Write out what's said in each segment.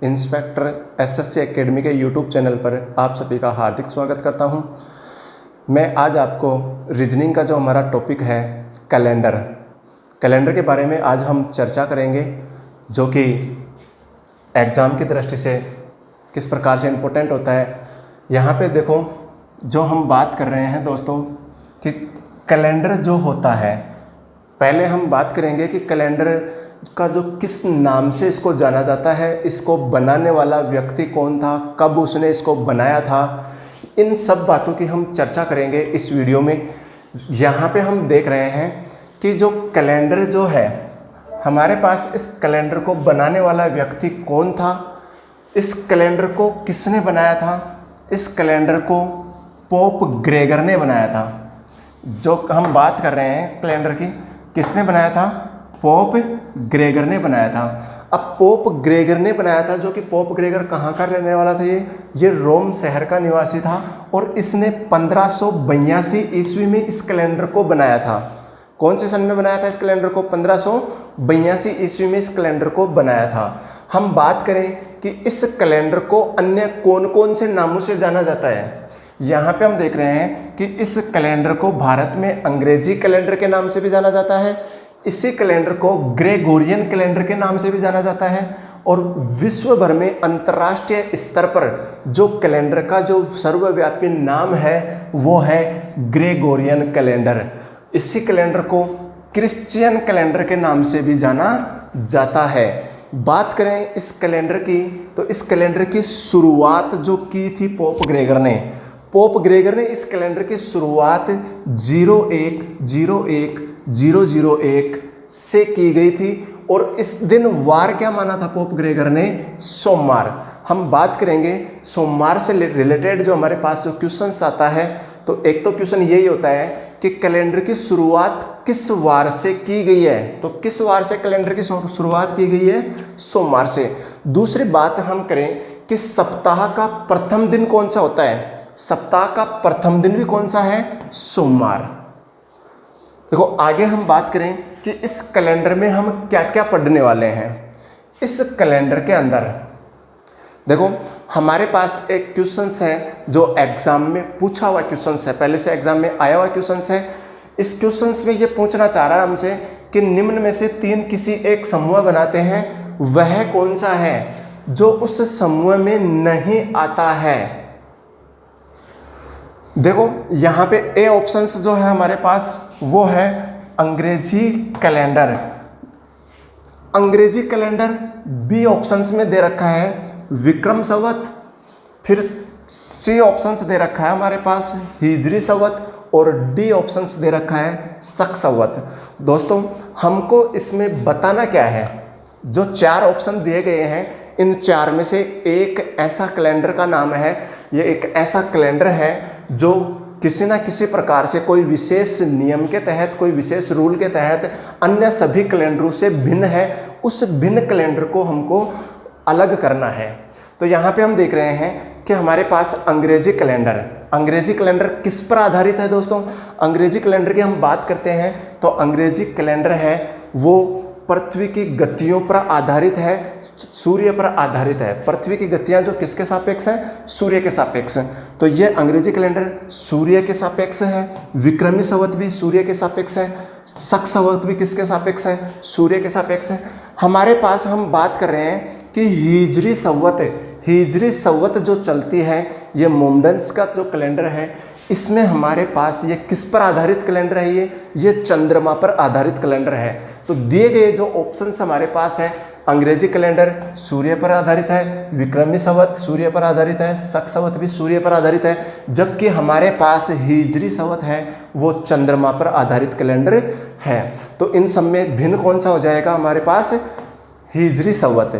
Inspector SSC academy के YouTube channel पर आप सभी का हार्दिक स्वागत करता हूं। मैं आज आपको रीजनिंग का जो हमारा टॉपिक है कैलेंडर के बारे में आज हम चर्चा करेंगे, जो कि एग्ज़ाम की दृष्टि से किस प्रकार से इम्पोर्टेंट होता है। यहाँ पे देखो, जो हम बात कर रहे हैं दोस्तों कि कैलेंडर जो होता है, पहले हम बात करेंगे कि कैलेंडर का जो किस नाम से इसको जाना जाता है, इसको बनाने वाला व्यक्ति कौन था, कब उसने इसको बनाया था, इन सब बातों की हम चर्चा करेंगे इस वीडियो में। यहाँ पे हम देख रहे हैं कि जो कैलेंडर जो है हमारे पास, इस कैलेंडर को बनाने वाला व्यक्ति कौन था, इस कैलेंडर को किसने बनाया था। इस कैलेंडर को पोप ग्रेगर ने बनाया था। जो हम बात कर रहे हैं इस कैलेंडर की, किसने बनाया था? पोप ग्रेगर ने बनाया था। अब पोप ग्रेगर ने बनाया था, जो कि पोप ग्रेगर कहाँ का रहने वाला था? ये रोम शहर का निवासी था और इसने 1582 ईस्वी में इस कैलेंडर को बनाया था। कौन से सन में बनाया था इस कैलेंडर को? 1582 ईस्वी में इस कैलेंडर को बनाया था। हम बात करें कि इस कैलेंडर को अन्य कौन कौन से नामों से जाना जाता है। यहाँ पे हम देख रहे हैं कि इस कैलेंडर को भारत में अंग्रेजी कैलेंडर के नाम से भी जाना जाता है, इसी कैलेंडर को ग्रेगोरियन कैलेंडर के नाम से भी जाना जाता है, और विश्व भर में अंतर्राष्ट्रीय स्तर पर जो कैलेंडर का जो सर्वव्यापी नाम है वो है ग्रेगोरियन कैलेंडर। इसी कैलेंडर को क्रिश्चियन कैलेंडर के नाम से भी जाना जाता है। बात करें इस कैलेंडर की, तो इस कैलेंडर की शुरुआत जो की थी पोप ग्रेगर ने इस कैलेंडर की शुरुआत 01/01/001 से की गई थी, और इस दिन वार क्या माना था पोप ग्रेगर ने? सोमवार। हम बात करेंगे सोमवार से रिलेटेड जो हमारे पास जो क्वेश्चंस आता है, तो एक तो क्वेश्चन यही होता है कि कैलेंडर की शुरुआत किस वार से की गई है। तो किस वार से कैलेंडर की शुरुआत की गई है? सोमवार से। दूसरी बात हम करें कि सप्ताह का प्रथम दिन कौन सा होता है? सप्ताह का प्रथम दिन भी कौन सा है? सोमवार। देखो, आगे हम बात करें कि इस कैलेंडर में हम क्या क्या पढ़ने वाले हैं। इस कैलेंडर के अंदर देखो, हमारे पास एक क्वेश्चंस है जो एग्जाम में पूछा हुआ क्वेश्चंस है, पहले से एग्जाम में आया हुआ क्वेश्चंस है। इस क्वेश्चंस में ये पूछना चाह रहा है हमसे कि निम्न में से 3 किसी एक समूह बनाते हैं, वह कौन सा है जो उस समूह में नहीं आता है। देखो, यहाँ पे ए ऑप्शंस जो है हमारे पास वो है अंग्रेजी कैलेंडर। अंग्रेजी कैलेंडर बी ऑप्शंस में दे रखा है विक्रम संवत, फिर सी ऑप्शंस दे रखा है हमारे पास हिजरी संवत, और डी ऑप्शंस दे रखा है शक संवत। दोस्तों, हमको इसमें बताना क्या है? जो 4 ऑप्शन दिए गए हैं, इन 4 में से एक ऐसा कैलेंडर का नाम है, ये एक ऐसा कैलेंडर है जो किसी ना किसी प्रकार से कोई विशेष नियम के तहत, कोई विशेष रूल के तहत अन्य सभी कैलेंडरों से भिन्न है। उस भिन्न कैलेंडर को हमको अलग करना है। तो यहाँ पे हम देख रहे हैं कि हमारे पास अंग्रेजी कैलेंडर किस पर आधारित है दोस्तों? अंग्रेजी कैलेंडर की हम बात करते हैं तो अंग्रेजी कैलेंडर है वो पृथ्वी की गतियों पर आधारित है, सूर्य पर आधारित है। पृथ्वी की गतियां जो किसके सापेक्ष हैं? सूर्य के सापेक्ष। तो ये अंग्रेजी कैलेंडर सूर्य के सापेक्ष है। विक्रमी संवत भी सूर्य के सापेक्ष है। शक संवत भी किसके सापेक्ष है? सूर्य के सापेक्ष है। हमारे पास हम बात कर रहे हैं कि हिजरी संवत जो चलती है, ये मोमडन्स का जो कैलेंडर है, इसमें हमारे पास ये किस पर आधारित कैलेंडर है? ये चंद्रमा पर आधारित कैलेंडर है। तो दिए गए जो ऑप्शंस हमारे पास है, अंग्रेजी कैलेंडर सूर्य पर आधारित है, विक्रमी संवत सूर्य पर आधारित है, शक संवत भी सूर्य पर आधारित है, जबकि हमारे पास हिजरी संवत है वो चंद्रमा पर आधारित कैलेंडर है। तो इन सब में भिन्न कौन सा हो जाएगा हमारे पास? हिजरी संवत।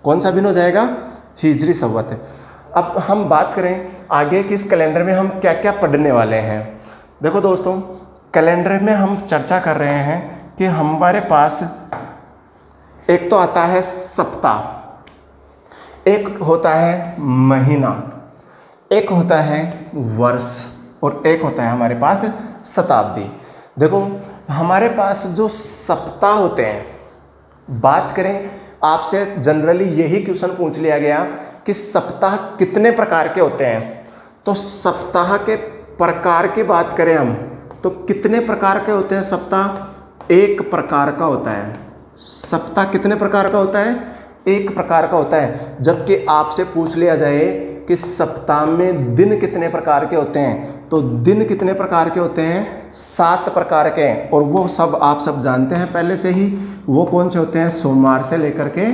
कौन सा भिन्न हो जाएगा? हिजरी संवत। अब हम बात करें आगे कि इस कैलेंडर में हम क्या क्या पढ़ने वाले हैं। देखो दोस्तों, कैलेंडर में हम चर्चा कर रहे हैं कि हमारे पास एक तो आता है सप्ताह, एक होता है महीना, एक होता है वर्ष, और एक होता है हमारे पास शताब्दी। देखो, हमारे पास जो सप्ताह होते हैं, बात करें आपसे जनरली यही क्वेश्चन पूछ लिया गया कि सप्ताह कितने प्रकार के होते हैं। तो सप्ताह के प्रकार की बात करें हम तो कितने प्रकार के होते हैं सप्ताह? एक प्रकार का होता है। सप्ताह कितने प्रकार का होता है? एक प्रकार का होता है। जबकि आपसे पूछ लिया जाए कि सप्ताह में दिन कितने प्रकार के होते हैं तो दिन कितने प्रकार के होते हैं? 7 प्रकार के। और वो सब आप सब जानते हैं पहले से ही। वो कौन से होते हैं? सोमवार से लेकर के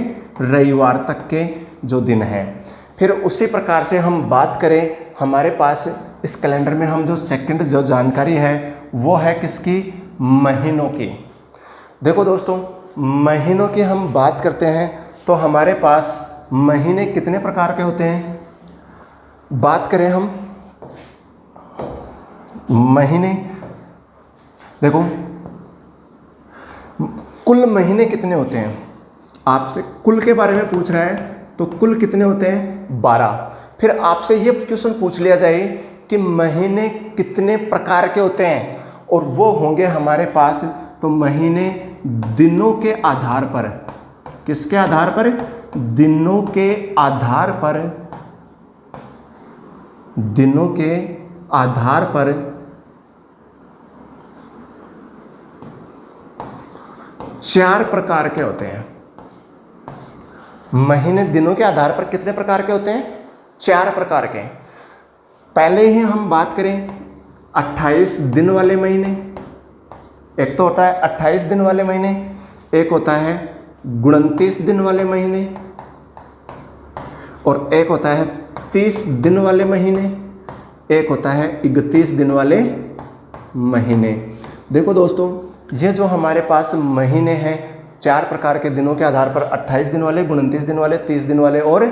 रविवार तक के जो दिन हैं। फिर उसी प्रकार से हम बात करें, हमारे पास इस कैलेंडर में हम जो सेकंड जो जानकारी है वो है किसकी? महीनों की। देखो दोस्तों, महीनों की हम बात करते हैं तो हमारे पास महीने कितने प्रकार के होते हैं? बात करें हम महीने, देखो कुल महीने कितने होते हैं? आपसे कुल के बारे में पूछ रहा है तो कुल कितने होते हैं? 12। फिर आपसे ये क्वेश्चन पूछ लिया जाए कि महीने कितने प्रकार के होते हैं और वो होंगे हमारे पास, तो महीने दिनों के आधार पर, किसके आधार पर? दिनों के आधार पर, दिनों के आधार पर 4 प्रकार के होते हैं। महीने दिनों के आधार पर कितने प्रकार के होते हैं? 4 प्रकार के। पहले ही हम बात करें 28 दिन वाले महीने, एक तो होता है 28 दिन वाले महीने, एक होता है 29 दिन वाले महीने, और एक होता है 30 दिन वाले महीने, एक होता है 31 दिन वाले महीने। देखो दोस्तों, ये जो हमारे पास महीने हैं 4 प्रकार के दिनों के आधार पर, 28 दिन वाले, 29 दिन वाले, 30 दिन वाले और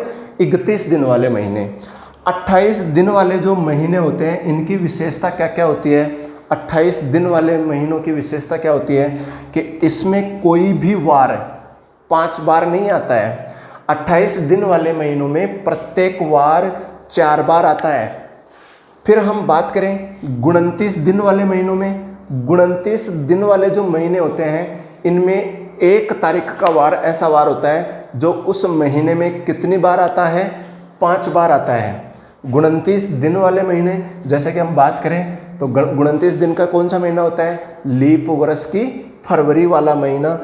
31 दिन वाले महीने। 28 दिन वाले जो महीने होते हैं इनकी विशेषता क्या क्या होती है? 28 दिन वाले महीनों की विशेषता क्या होती है कि इसमें कोई भी वार 5 बार नहीं आता है। 28 दिन वाले महीनों में प्रत्येक वार 4 बार आता है। फिर हम बात करें 29 दिन वाले महीनों में, 29 दिन वाले जो महीने होते हैं इनमें 1 तारीख का वार ऐसा वार होता है जो उस महीने में कितनी बार आता है? 5 बार आता है। 29 दिन वाले महीने, जैसे कि हम बात करें तो 29 दिन का कौन सा महीना होता है? लीप वर्ष की फरवरी वाला महीना।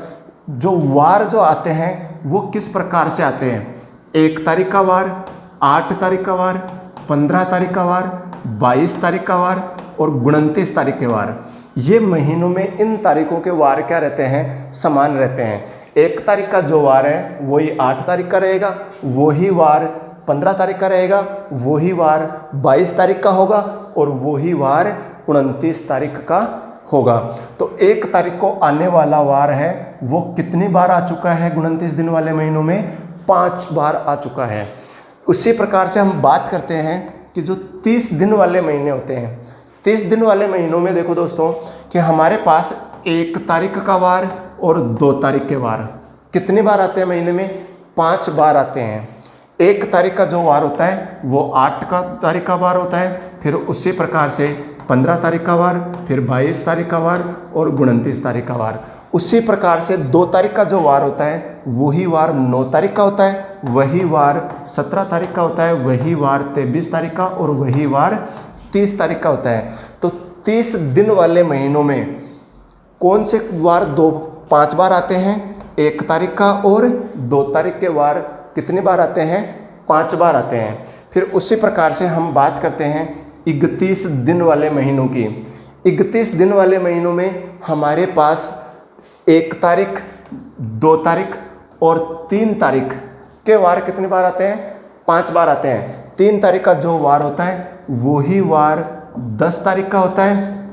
जो वार जो आते हैं वो किस प्रकार से आते हैं? 1 तारीख का वार, 8 तारीख का वार, 15 तारीख का वार, 22 तारीख का वार और 29 तारीख के वार। ये महीनों में इन तारीखों के वार क्या रहते हैं? समान रहते हैं। 1 तारीख का जो वार है वही 8 तारीख का रहेगा, वही वार 15 तारीख का रहेगा, वही वार 22 तारीख का होगा और वही वार 29 तारीख का होगा। तो 1 तारीख को आने वाला वार है वो कितनी बार आ चुका है? 29 दिन वाले महीनों में 5 बार आ चुका है। उसी प्रकार से हम बात करते हैं कि जो 30 दिन वाले महीने होते हैं, 30 दिन वाले महीनों में देखो दोस्तों कि हमारे पास 1 तारीख का वार और 2 तारीख के वार कितनी बार आते हैं महीने में? 5 बार आते हैं। 1 तारीख का जो वार होता है वो 8 तारीख का वार होता है, फिर उसी प्रकार से 15 तारीख का वार, फिर 22 तारीख का वार और 29 तारीख का वार। उसी प्रकार से 2 तारीख का जो वार होता है वही वार 9 तारीख का होता है, वही वार 17 तारीख का होता है, वही वार 23 तारीख का और वही वार 30 तारीख का होता है। तो 30 दिन वाले महीनों में कौन से वार 5 बार आते हैं? 1 तारीख का और 2 तारीख के वार कितनी बार आते हैं? 5 बार आते हैं। फिर उसी प्रकार से हम बात करते हैं 31 दिन वाले महीनों की। 31 दिन वाले महीनों में हमारे पास 1 तारीख, 2 तारीख और 3 तारीख के वार कितनी बार आते हैं? 5 बार आते हैं। 3 तारीख का जो वार होता है वही वार 10 तारीख का होता है।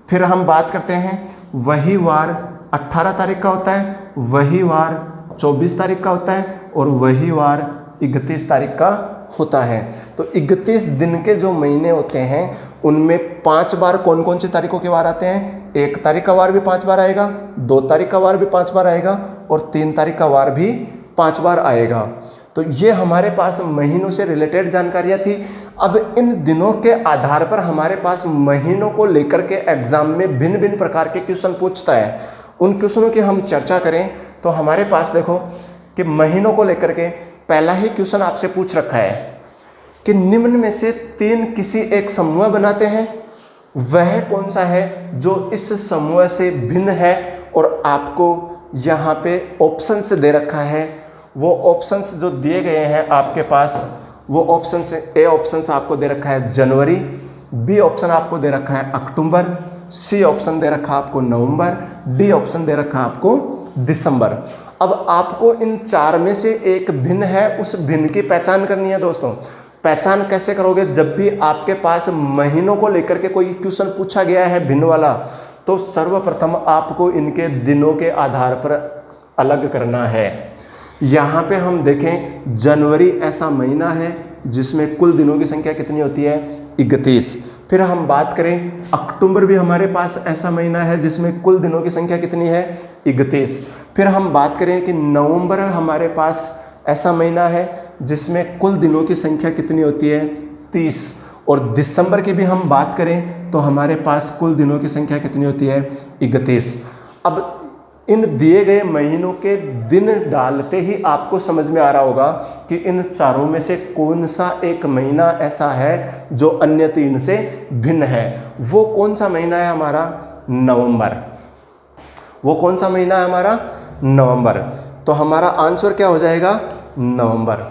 फिर हम बात करते हैं वही वार 18 तारीख का होता है, वही वार 24 तारीख का होता है और वही वार 31 तारीख का होता है। तो 31 दिन के जो महीने होते हैं उनमें 5 बार कौन कौन से तारीखों के वार आते हैं? 1 तारीख का वार भी 5 बार आएगा, 2 तारीख का वार भी 5 बार आएगा और 3 तारीख का वार भी 5 बार आएगा। तो ये हमारे पास महीनों से रिलेटेड जानकारियाँ थी। अब इन दिनों के आधार पर हमारे पास महीनों को लेकर के एग्जाम में भिन्न भिन्न प्रकार के क्वेश्चन पूछता है। उन क्वेश्चनों की हम चर्चा करें तो हमारे पास देखो कि महीनों को लेकर के पहला ही क्वेश्चन आपसे पूछ रखा है कि निम्न में से 3 किसी एक समूह बनाते हैं, वह कौन सा है जो इस समूह से भिन्न है। और आपको यहाँ पे ऑप्शंस दे रखा है, वो ऑप्शंस जो दिए गए हैं आपके पास, वो ऑप्शंस, ए ऑप्शन आपको दे रखा है जनवरी, बी ऑप्शन आपको दे रखा है अक्टूबर, सी ऑप्शन दे रखा है आपको नवंबर, डी ऑप्शन दे रखा है आपको दिसंबर। अब आपको इन 4 में से एक भिन्न है, उस भिन्न की पहचान करनी है दोस्तों। पहचान कैसे करोगे? जब भी आपके पास महीनों को लेकर के कोई क्वेश्चन पूछा गया है भिन्न वाला, तो सर्वप्रथम आपको इनके दिनों के आधार पर अलग करना है। यहाँ पे हम देखें, जनवरी ऐसा महीना है जिसमें कुल दिनों की संख्या कितनी होती है? 31। फिर हम बात करें, अक्टूबर भी हमारे पास ऐसा महीना है जिसमें कुल दिनों की संख्या कितनी है? 31। फिर हम बात करें कि नवंबर हमारे पास ऐसा महीना है जिसमें कुल दिनों की संख्या कितनी होती है? 30। और दिसंबर की भी हम बात करें तो हमारे पास कुल दिनों की संख्या कितनी होती है? 31। अब इन दिए गए महीनों के दिन डालते ही आपको समझ में आ रहा होगा कि इन चारों में से कौन सा एक महीना ऐसा है जो अन्य 3 से भिन्न है। वो कौन सा महीना है हमारा? नवंबर। वो कौन सा महीना है हमारा? नवंबर। तो हमारा आंसर क्या हो जाएगा? नवंबर।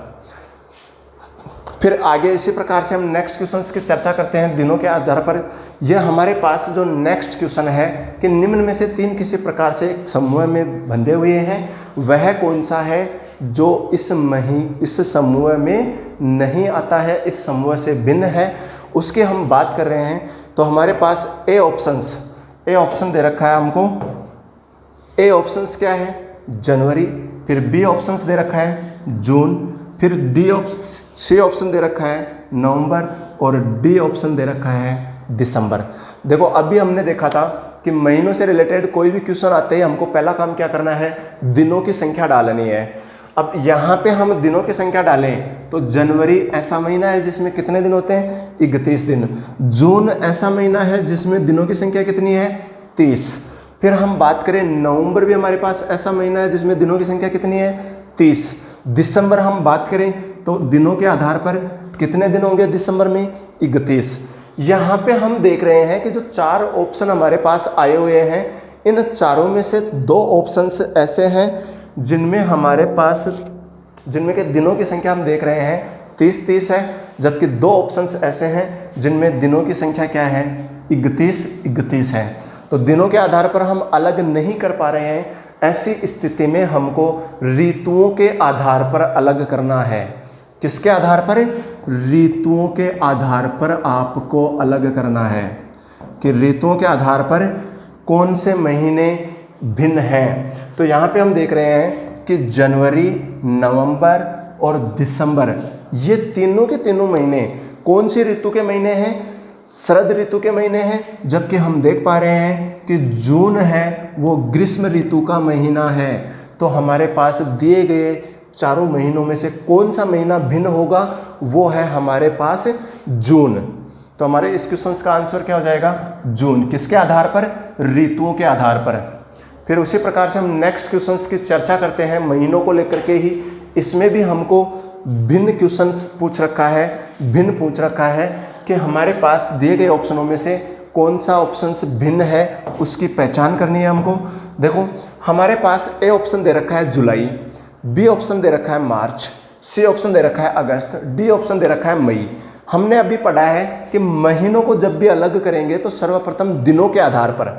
फिर आगे इसी प्रकार से हम नेक्स्ट क्वेश्चंस की चर्चा करते हैं दिनों के आधार पर। यह हमारे पास जो नेक्स्ट क्वेश्चन है कि निम्न में से 3 किसी प्रकार से एक समूह में बंधे हुए हैं, वह कौन सा है जो इस समूह में नहीं आता है, इस समूह से भिन्न है, उसकी हम बात कर रहे हैं। तो हमारे पास ए ऑप्शन दे रखा है हमको। ए ऑप्शंस क्या है? जनवरी। फिर बी ऑप्शंस दे रखा है जून। फिर सी ऑप्शन दे रखा है नवंबर। और डी ऑप्शन दे रखा है दिसंबर। देखो, अभी हमने देखा था कि महीनों से रिलेटेड कोई भी क्वेश्चन आते ही हमको पहला काम क्या करना है? दिनों की संख्या डालनी है। अब यहाँ पे हम दिनों की संख्या डालें तो जनवरी ऐसा महीना है जिसमें कितने दिन होते हैं? 31 दिन। जून ऐसा महीना है जिसमें दिनों की संख्या कितनी है? 30। फिर हम बात करें, नवंबर भी हमारे पास ऐसा महीना है जिसमें दिनों की संख्या कितनी है? 30। दिसंबर हम बात करें तो दिनों के आधार पर कितने दिन होंगे दिसंबर में? 31। यहाँ पे हम देख रहे हैं कि जो 4 ऑप्शन हमारे पास आए हुए हैं, इन चारों में से 2 ऑप्शंस ऐसे हैं जिनमें हमारे पास, जिनमें के दिनों की संख्या हम देख रहे हैं 30 है, जबकि 2 ऑप्शंस ऐसे हैं जिनमें दिनों की संख्या क्या है? 31 है। तो दिनों के आधार पर हम अलग नहीं कर पा रहे हैं। ऐसी स्थिति में हमको ऋतुओं के आधार पर अलग करना है। किसके आधार पर? ऋतुओं के आधार पर आपको अलग करना है कि ऋतुओं के आधार पर कौन से महीने भिन्न हैं। तो यहाँ पे हम देख रहे हैं कि जनवरी, नवंबर और दिसंबर, ये तीनों के तीनों महीने कौन सी ऋतु के महीने हैं? शरद ऋतु के महीने हैं। जबकि हम देख पा रहे हैं कि जून है वो ग्रीष्म ऋतु का महीना है। तो हमारे पास दिए गए चारों महीनों में से कौन सा महीना भिन्न होगा? वो है हमारे पास जून। तो हमारे इस क्वेश्चन का आंसर क्या हो जाएगा? जून। किसके आधार पर? ऋतुओं के आधार पर। फिर उसी प्रकार से हम नेक्स्ट क्वेश्चंस की चर्चा करते हैं महीनों को लेकर के ही। इसमें भी हमको भिन्न क्वेश्चंस पूछ रखा है कि हमारे पास दिए गए ऑप्शनों में से कौन सा ऑप्शंस भिन्न है, उसकी पहचान करनी है हमको। देखो, हमारे पास ए ऑप्शन दे रखा है जुलाई, बी ऑप्शन दे रखा है मार्च, सी ऑप्शन दे रखा है अगस्त, डी ऑप्शन दे रखा है मई। हमने अभी पढ़ा है कि महीनों को जब भी अलग करेंगे तो सर्वप्रथम दिनों के आधार पर,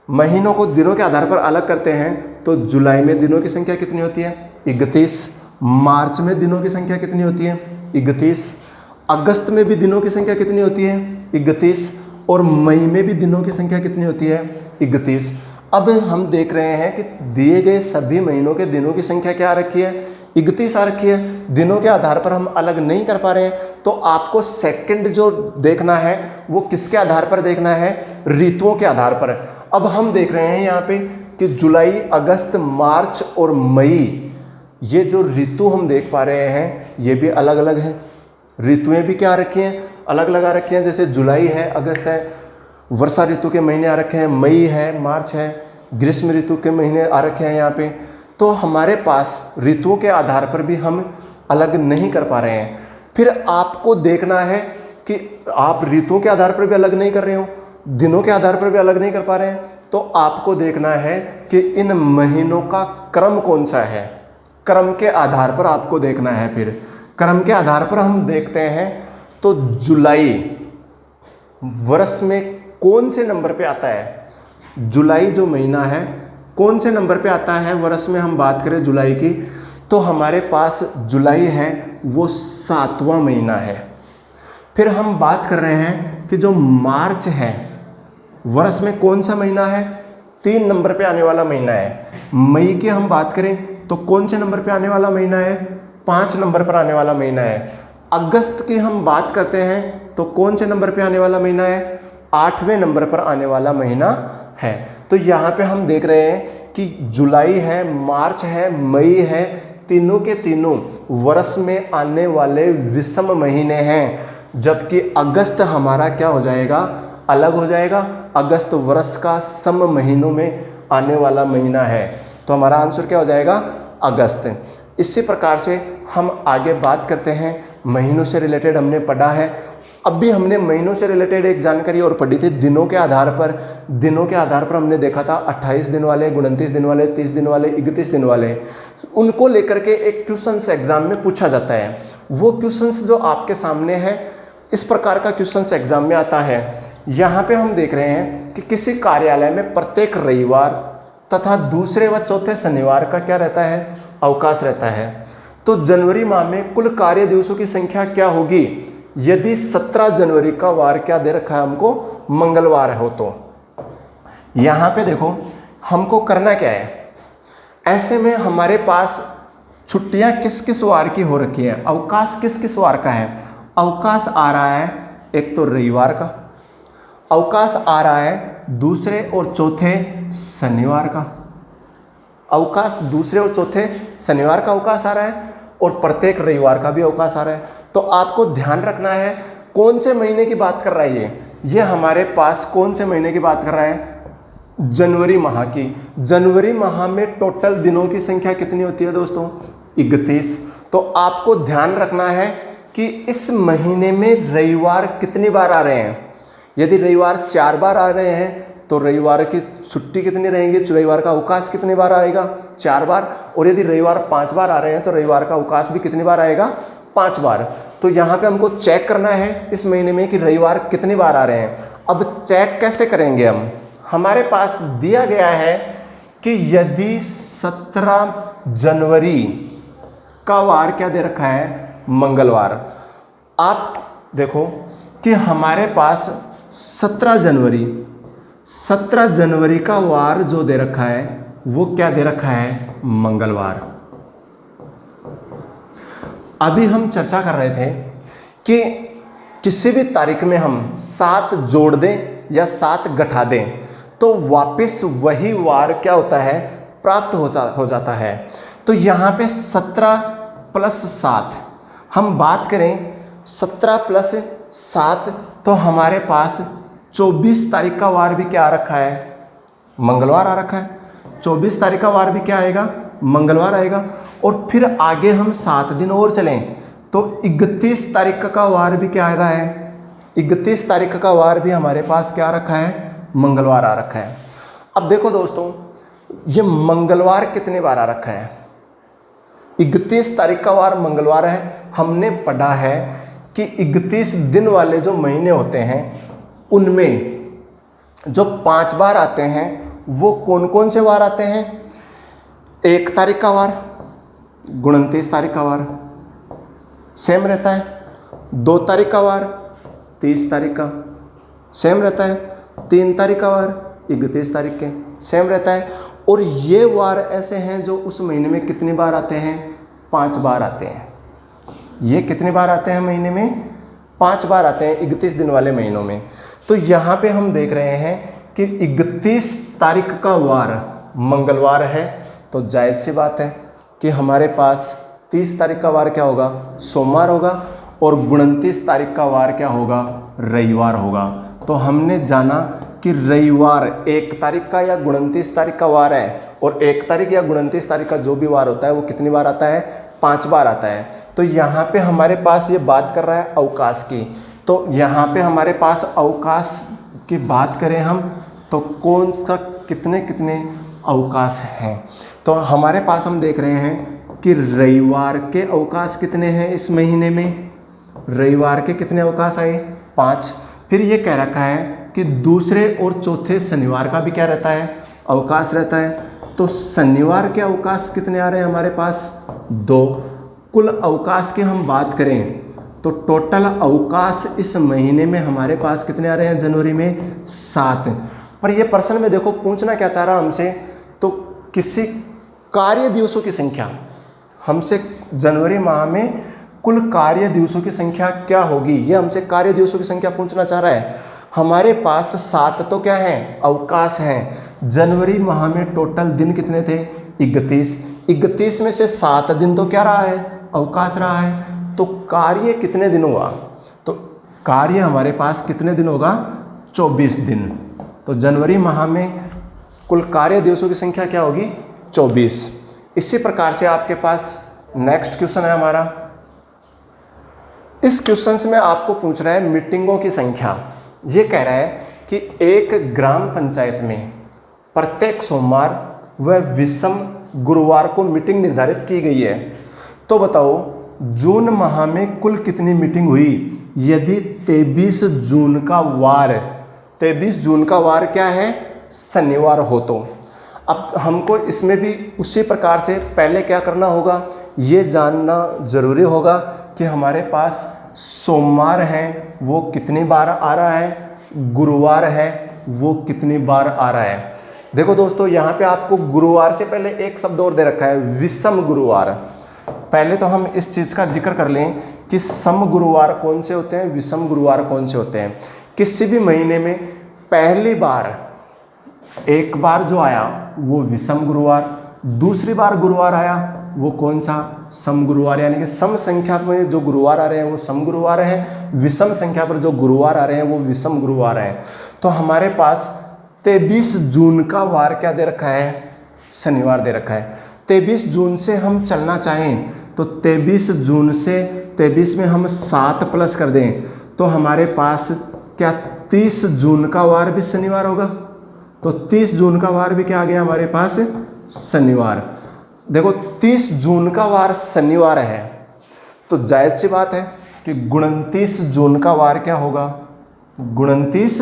महीनों को दिनों के आधार पर अलग करते हैं। तो जुलाई में दिनों की संख्या कितनी होती है? 31। मार्च में दिनों की संख्या कितनी होती है? 31। अगस्त में भी दिनों की संख्या कितनी होती है? 31। और मई में भी दिनों की संख्या कितनी होती है? 31। अब हम देख रहे हैं कि दिए गए सभी महीनों के दिनों की संख्या क्या आ रखी है? 31 आ रखी है। दिनों के आधार पर हम अलग नहीं कर पा रहे हैं, तो आपको सेकंड जो देखना है वो किसके आधार पर देखना है? ऋतुओं के आधार पर। अब हम देख रहे हैं यहाँ पे कि जुलाई, अगस्त, मार्च और मई, ये जो ऋतु हम देख पा रहे हैं ये भी अलग अलग हैं। ऋतुएं भी क्या आ रखी हैं? अलग अलग आ रखी हैं। जैसे जुलाई है, अगस्त है, वर्षा ऋतु के महीने आ रखे हैं, मई है, मार्च है, ग्रीष्म ऋतु के महीने आ रखे हैं यहाँ पे। तो हमारे पास ऋतुओं के आधार पर भी हम अलग नहीं कर पा रहे हैं। फिर आपको देखना है कि आप ऋतुओं के आधार पर भी अलग नहीं कर रहे हो, दिनों के आधार पर भी अलग नहीं कर पा रहे हैं, तो आपको देखना है कि इन महीनों का क्रम कौन सा है। क्रम के आधार पर आपको देखना है। फिर क्रम के आधार पर हम देखते हैं तो जुलाई वर्ष में कौन से नंबर पे आता है। जुलाई जो महीना है कौन से नंबर पे आता है वर्ष में, हम बात करें जुलाई की, तो हमारे पास जुलाई है वो 7वां महीना है। फिर हम बात कर रहे हैं कि जो मार्च है वर्ष में कौन सा महीना है, 3 नंबर पे आने वाला महीना है। मई की हम बात करें तो कौन से नंबर पे आने वाला महीना है, 5 नंबर पर आने वाला महीना है। अगस्त की हम बात करते हैं तो कौन से नंबर पे आने वाला महीना है, 8वें नंबर पर आने वाला महीना है। तो यहाँ पे हम देख रहे हैं कि जुलाई है, मार्च है, मई है, तीनों के तीनों वर्ष में आने वाले विषम महीने हैं, जबकि अगस्त हमारा क्या हो जाएगा, अलग हो जाएगा। अगस्त वर्ष का सम महीनों में आने वाला महीना है, तो हमारा आंसर क्या हो जाएगा, अगस्त। इसी प्रकार से हम आगे बात करते हैं। महीनों से रिलेटेड हमने पढ़ा है। अब भी हमने महीनों से रिलेटेड एक जानकारी और पढ़ी थी दिनों के आधार पर। दिनों के आधार पर हमने देखा था 28 दिन वाले, 29 दिन वाले, 30 दिन वाले, 31 दिन वाले, उनको लेकर के एक क्वेश्चंस एग्जाम में पूछा जाता है। वो क्वेश्चंस जो आपके सामने है, इस प्रकार का क्वेश्चंस एग्जाम में आता है। यहाँ पे हम देख रहे हैं कि किसी कार्यालय में प्रत्येक रविवार तथा दूसरे व चौथे शनिवार का क्या रहता है, अवकाश रहता है। तो जनवरी माह में कुल कार्य दिवसों की संख्या क्या होगी यदि 17 जनवरी का वार क्या दे रखा है हमको, मंगलवार हो। तो यहाँ पे देखो हमको करना क्या है, ऐसे में हमारे पास छुट्टियाँ किस किस वार की हो रखी है, अवकाश किस किस वार का है। अवकाश आ रहा है एक तो रविवार का, अवकाश आ रहा है दूसरे और चौथे शनिवार का, अवकाश दूसरे और चौथे शनिवार का अवकाश आ रहा है, और प्रत्येक रविवार का भी अवकाश आ रहा है। तो आपको ध्यान रखना है कौन से महीने की बात कर रहा है ये हमारे पास कौन से महीने की बात कर रहा है, जनवरी माह की। जनवरी माह में टोटल दिनों की संख्या कितनी होती है दोस्तों, 31। तो आपको ध्यान रखना है कि इस महीने में रविवार कितनी बार आ रहे हैं। यदि रविवार 4 बार आ रहे हैं तो रविवार की छुट्टी कितनी रहेंगी, रविवार का अवकाश कितनी बार आएगा, 4 बार। और यदि रविवार 5 बार आ रहे हैं तो रविवार का अवकाश भी कितनी बार आएगा, 5 बार। तो यहाँ पे हमको चेक करना है इस महीने में कि रविवार कितनी बार आ रहे हैं। अब चेक कैसे करेंगे हम, हमारे पास दिया गया है कि यदि 17 जनवरी का वार क्या दे रखा है, मंगलवार। आप देखो कि हमारे पास 17 जनवरी का वार जो दे रखा है वो क्या दे रखा है, मंगलवार। अभी हम चर्चा कर रहे थे कि किसी भी तारीख में हम 7 जोड़ दें या 7 घटा दें तो वापस वही वार क्या होता है, प्राप्त हो जाता है। तो यहाँ पे 17 + 7 हम बात करें, 17 + 7 तो हमारे पास 24 तारीख का वार भी क्या आ रखा है, मंगलवार आ रखा है। 24 तारीख का वार भी क्या आएगा, मंगलवार आएगा। और फिर आगे हम 7 दिन और चलें तो 31 तारीख का वार भी क्या आ रहा है, 31 तारीख का वार भी हमारे पास क्या आ रखा है, मंगलवार आ रखा है। अब देखो दोस्तों ये मंगलवार कितने बार आ रखा है, 31 तारीख का वार मंगलवार है। हमने पढ़ा है कि 31 दिन वाले जो महीने होते हैं उनमें जो 5 बार आते हैं वो कौन कौन से वार आते हैं, 1 तारीख का वार, 29 तारीख का वार सेम रहता है, 2 तारीख का वार, 30 तारीख का सेम रहता है, 3 तारीख का वार, 31 तारीख के सेम रहता है। और ये वार ऐसे हैं जो उस महीने में कितनी बार आते हैं, 5 बार आते हैं। ये कितनी बार आते हैं महीने में, 5 बार आते हैं 31 दिन वाले महीनों में। तो यहाँ पे हम देख रहे हैं कि 31 तारीख का वार मंगलवार है, तो जायज़ सी बात है कि हमारे पास 30 तारीख का वार क्या होगा, सोमवार होगा, और 29 तारीख का वार क्या होगा, रविवार होगा। तो हमने जाना कि रविवार 1 तारीख का या 29 तारीख का वार है, और 1 तारीख या 29 तारीख का जो भी वार होता है वो कितनी बार आता है, 5 बार आता है। तो यहाँ पे हमारे पास ये बात कर रहा है अवकाश की, तो यहाँ पे हमारे पास अवकाश की बात करें हम तो कौन सा कितने कितने अवकाश हैं। तो हमारे पास हम देख रहे हैं कि रविवार के अवकाश कितने हैं इस महीने में, रविवार के कितने अवकाश आए, 5। फिर ये कह रखा है कि दूसरे और चौथे शनिवार का भी क्या रहता है, अवकाश रहता है। तो शनिवार के अवकाश कितने आ रहे हैं हमारे पास, 2। कुल अवकाश की हम बात करें तो टोटल अवकाश इस महीने में हमारे पास कितने आ रहे हैं, जनवरी में 7। पर ये प्रश्न में देखो पूछना क्या चाह रहा हमसे, तो किसी कार्य दिवसों की संख्या हमसे, जनवरी माह में कुल कार्य दिवसों की संख्या क्या होगी, ये हमसे कार्य दिवसों की संख्या पूछना चाह रहा है। हमारे पास 7 तो क्या है, अवकाश हैं। जनवरी माह में टोटल दिन कितने थे, 31 में से 7 दिन तो क्या रहा है, अवकाश रहा है। तो कार्य कितने दिन हुआ, तो कार्य हमारे पास कितने दिन होगा, 24 दिन। तो जनवरी माह में कुल कार्य दिवसों की संख्या क्या होगी, 24। इसी प्रकार से आपके पास नेक्स्ट क्वेश्चन है हमारा। इस क्वेश्चन में आपको पूछ रहा है मीटिंगों की संख्या। ये कह रहा है कि एक ग्राम पंचायत में प्रत्येक सोमवार व विषम गुरुवार को मीटिंग निर्धारित की गई है। तो बताओ जून माह में कुल कितनी मीटिंग हुई, यदि 23 जून का वार, 23 जून का वार क्या है, शनिवार हो। तो अब हमको इसमें भी उसी प्रकार से पहले क्या करना होगा, ये जानना ज़रूरी होगा कि हमारे पास सोमवार है वो कितनी बार आ रहा है, गुरुवार है वो कितनी बार आ रहा है। देखो दोस्तों यहाँ पे आपको गुरुवार से पहले एक शब्द और दे रखा है, विषम गुरुवार। पहले तो हम इस चीज़ का जिक्र कर लें कि सम गुरुवार कौन से होते हैं, विषम गुरुवार कौन से होते हैं। किसी भी महीने में पहली बार एक बार जो आया वो विषम गुरुवार, दूसरी बार गुरुवार आया वो कौन सा, सम गुरुवार। यानी कि सम संख्या में जो गुरुवार आ रहे हैं वो सम गुरुवार हैं, विषम संख्या पर जो गुरुवार आ रहे हैं वो विषम गुरुवार हैं। तो हमारे पास 23 जून का वार क्या दे रखा है, शनिवार दे रखा है। 23 जून से हम चलना चाहें तो 23 जून से 23 में हम 7 प्लस कर दें तो हमारे पास क्या 30 जून का वार भी शनिवार होगा। तो 30 जून का वार भी क्या आ गया हमारे पास, शनिवार। देखो 30 जून का वार शनिवार है तो जायज़ सी बात है कि 29 जून का वार क्या होगा, 29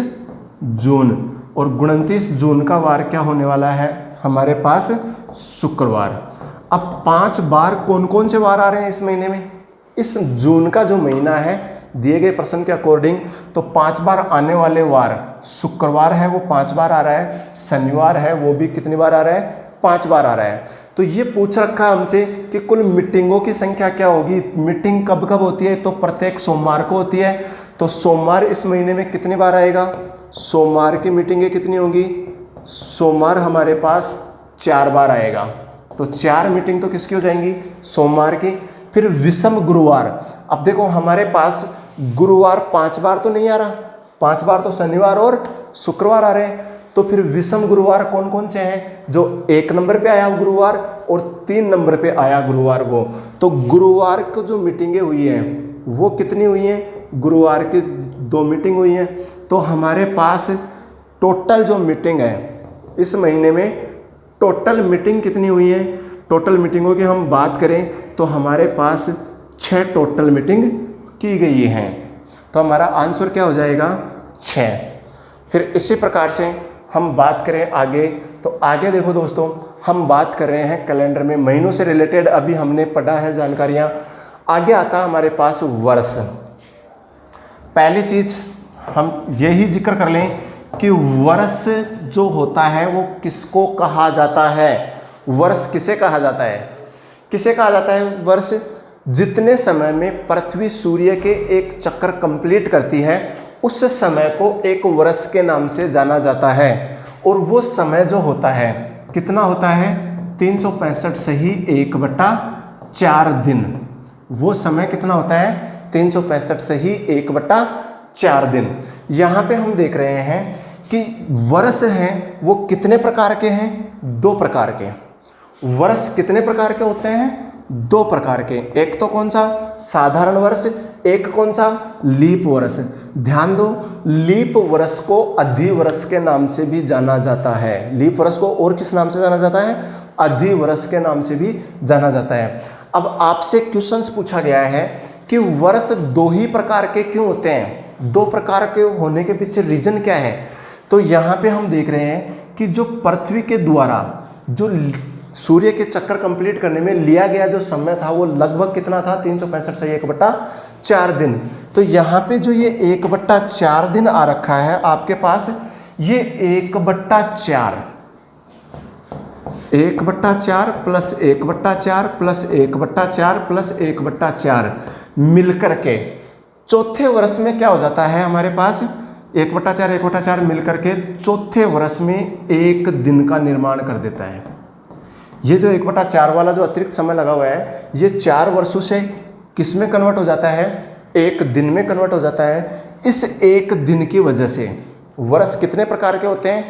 जून। और 29 जून का वार क्या होने वाला है हमारे पास, शुक्रवार। अब 5 बार कौन कौन से वार आ रहे हैं इस महीने में, इस जून का जो महीना है दिए गए प्रश्न के अकॉर्डिंग तो 5 बार आने वाले वार, शुक्रवार है वो 5 बार आ रहा है, शनिवार है वो भी कितनी बार आ रहा है, 5 बार आ रहा है। तो ये पूछ रखा है हमसे कि कुल मीटिंगों की संख्या क्या होगी। मीटिंग कब कब होती है, तो प्रत्येक सोमवार को होती है। तो सोमवार इस महीने में कितनी बार आएगा, सोमवार की मीटिंगें कितनी होंगी, सोमवार हमारे पास 4 बार आएगा। तो 4 मीटिंग तो किसकी हो जाएंगी, सोमवार की। फिर विषम गुरुवार, अब देखो हमारे पास गुरुवार 5 बार तो नहीं आ रहा, 5 बार तो शनिवार और शुक्रवार आ रहे हैं। तो फिर विषम गुरुवार कौन कौन से हैं, जो 1 नंबर पे आया गुरुवार और 3 नंबर पे आया गुरुवार वो। तो गुरुवार को जो मीटिंगें हुई हैं वो कितनी हुई हैं, गुरुवार की 2 मीटिंग हुई हैं। तो हमारे पास टोटल जो मीटिंग है इस महीने में, टोटल मीटिंग कितनी हुई है, टोटल मीटिंगों की हम बात करें तो हमारे पास 6 टोटल मीटिंग की गई हैं। तो हमारा आंसर क्या हो जाएगा, 6। फिर इसी प्रकार से हम बात करें आगे, तो आगे देखो दोस्तों हम बात कर रहे हैं कैलेंडर में महीनों से रिलेटेड अभी हमने पढ़ा है जानकारियाँ। आगे आता है हमारे पास वर्ष। पहली चीज़ हम यही जिक्र कर लें कि वर्ष जो होता है वो किसको कहा जाता है, वर्ष किसे कहा जाता है, किसे कहा जाता है वर्ष, जितने समय में पृथ्वी सूर्य के एक चक्कर कंप्लीट करती है उस समय को एक वर्ष के नाम से जाना जाता है। और वो समय जो होता है कितना होता है, 365 से ही 1/4 दिन। वो समय कितना होता है, 365 से ही 1/4 दिन। यहाँ पे हम देख रहे हैं कि वर्ष हैं वो कितने प्रकार के हैं? 2 प्रकार के। वर्ष कितने प्रकार के होते हैं? 2 प्रकार के। एक तो कौन सा? साधारण वर्ष। एक कौन सा? लीप वर्ष। ध्यान दो, लीप वर्ष को अधिवर्ष के नाम से भी जाना जाता है। लीप वर्ष को और किस नाम से जाना जाता है? अधिवर्ष के नाम से भी जाना जाता है। अब आपसे क्वेश्चंस पूछा गया है कि वर्ष 2 ही प्रकार के क्यों होते हैं? 2 प्रकार के होने के पीछे रीजन क्या है? तो यहाँ पे हम देख रहे हैं कि जो पृथ्वी के द्वारा जो सूर्य के चक्कर कंप्लीट करने में लिया गया जो समय था वो लगभग कितना था? 365 से 1/4 दिन। तो यहाँ पे जो ये 1/4 दिन आ रखा है आपके पास, ये 1/4 1/4 प्लस 1/4 प्लस 1/4 प्लस 1/4 मिलकर के चौथे वर्ष में क्या हो जाता है हमारे पास? 1/4 1/4 मिलकर के चौथे वर्ष में 1 दिन का निर्माण कर देता है। ये जो 1/4 वाला जो अतिरिक्त समय लगा हुआ है, ये 4 वर्षों से किस में कन्वर्ट हो जाता है? 1 दिन में कन्वर्ट हो जाता है। इस 1 दिन की वजह से वर्ष कितने प्रकार के होते हैं?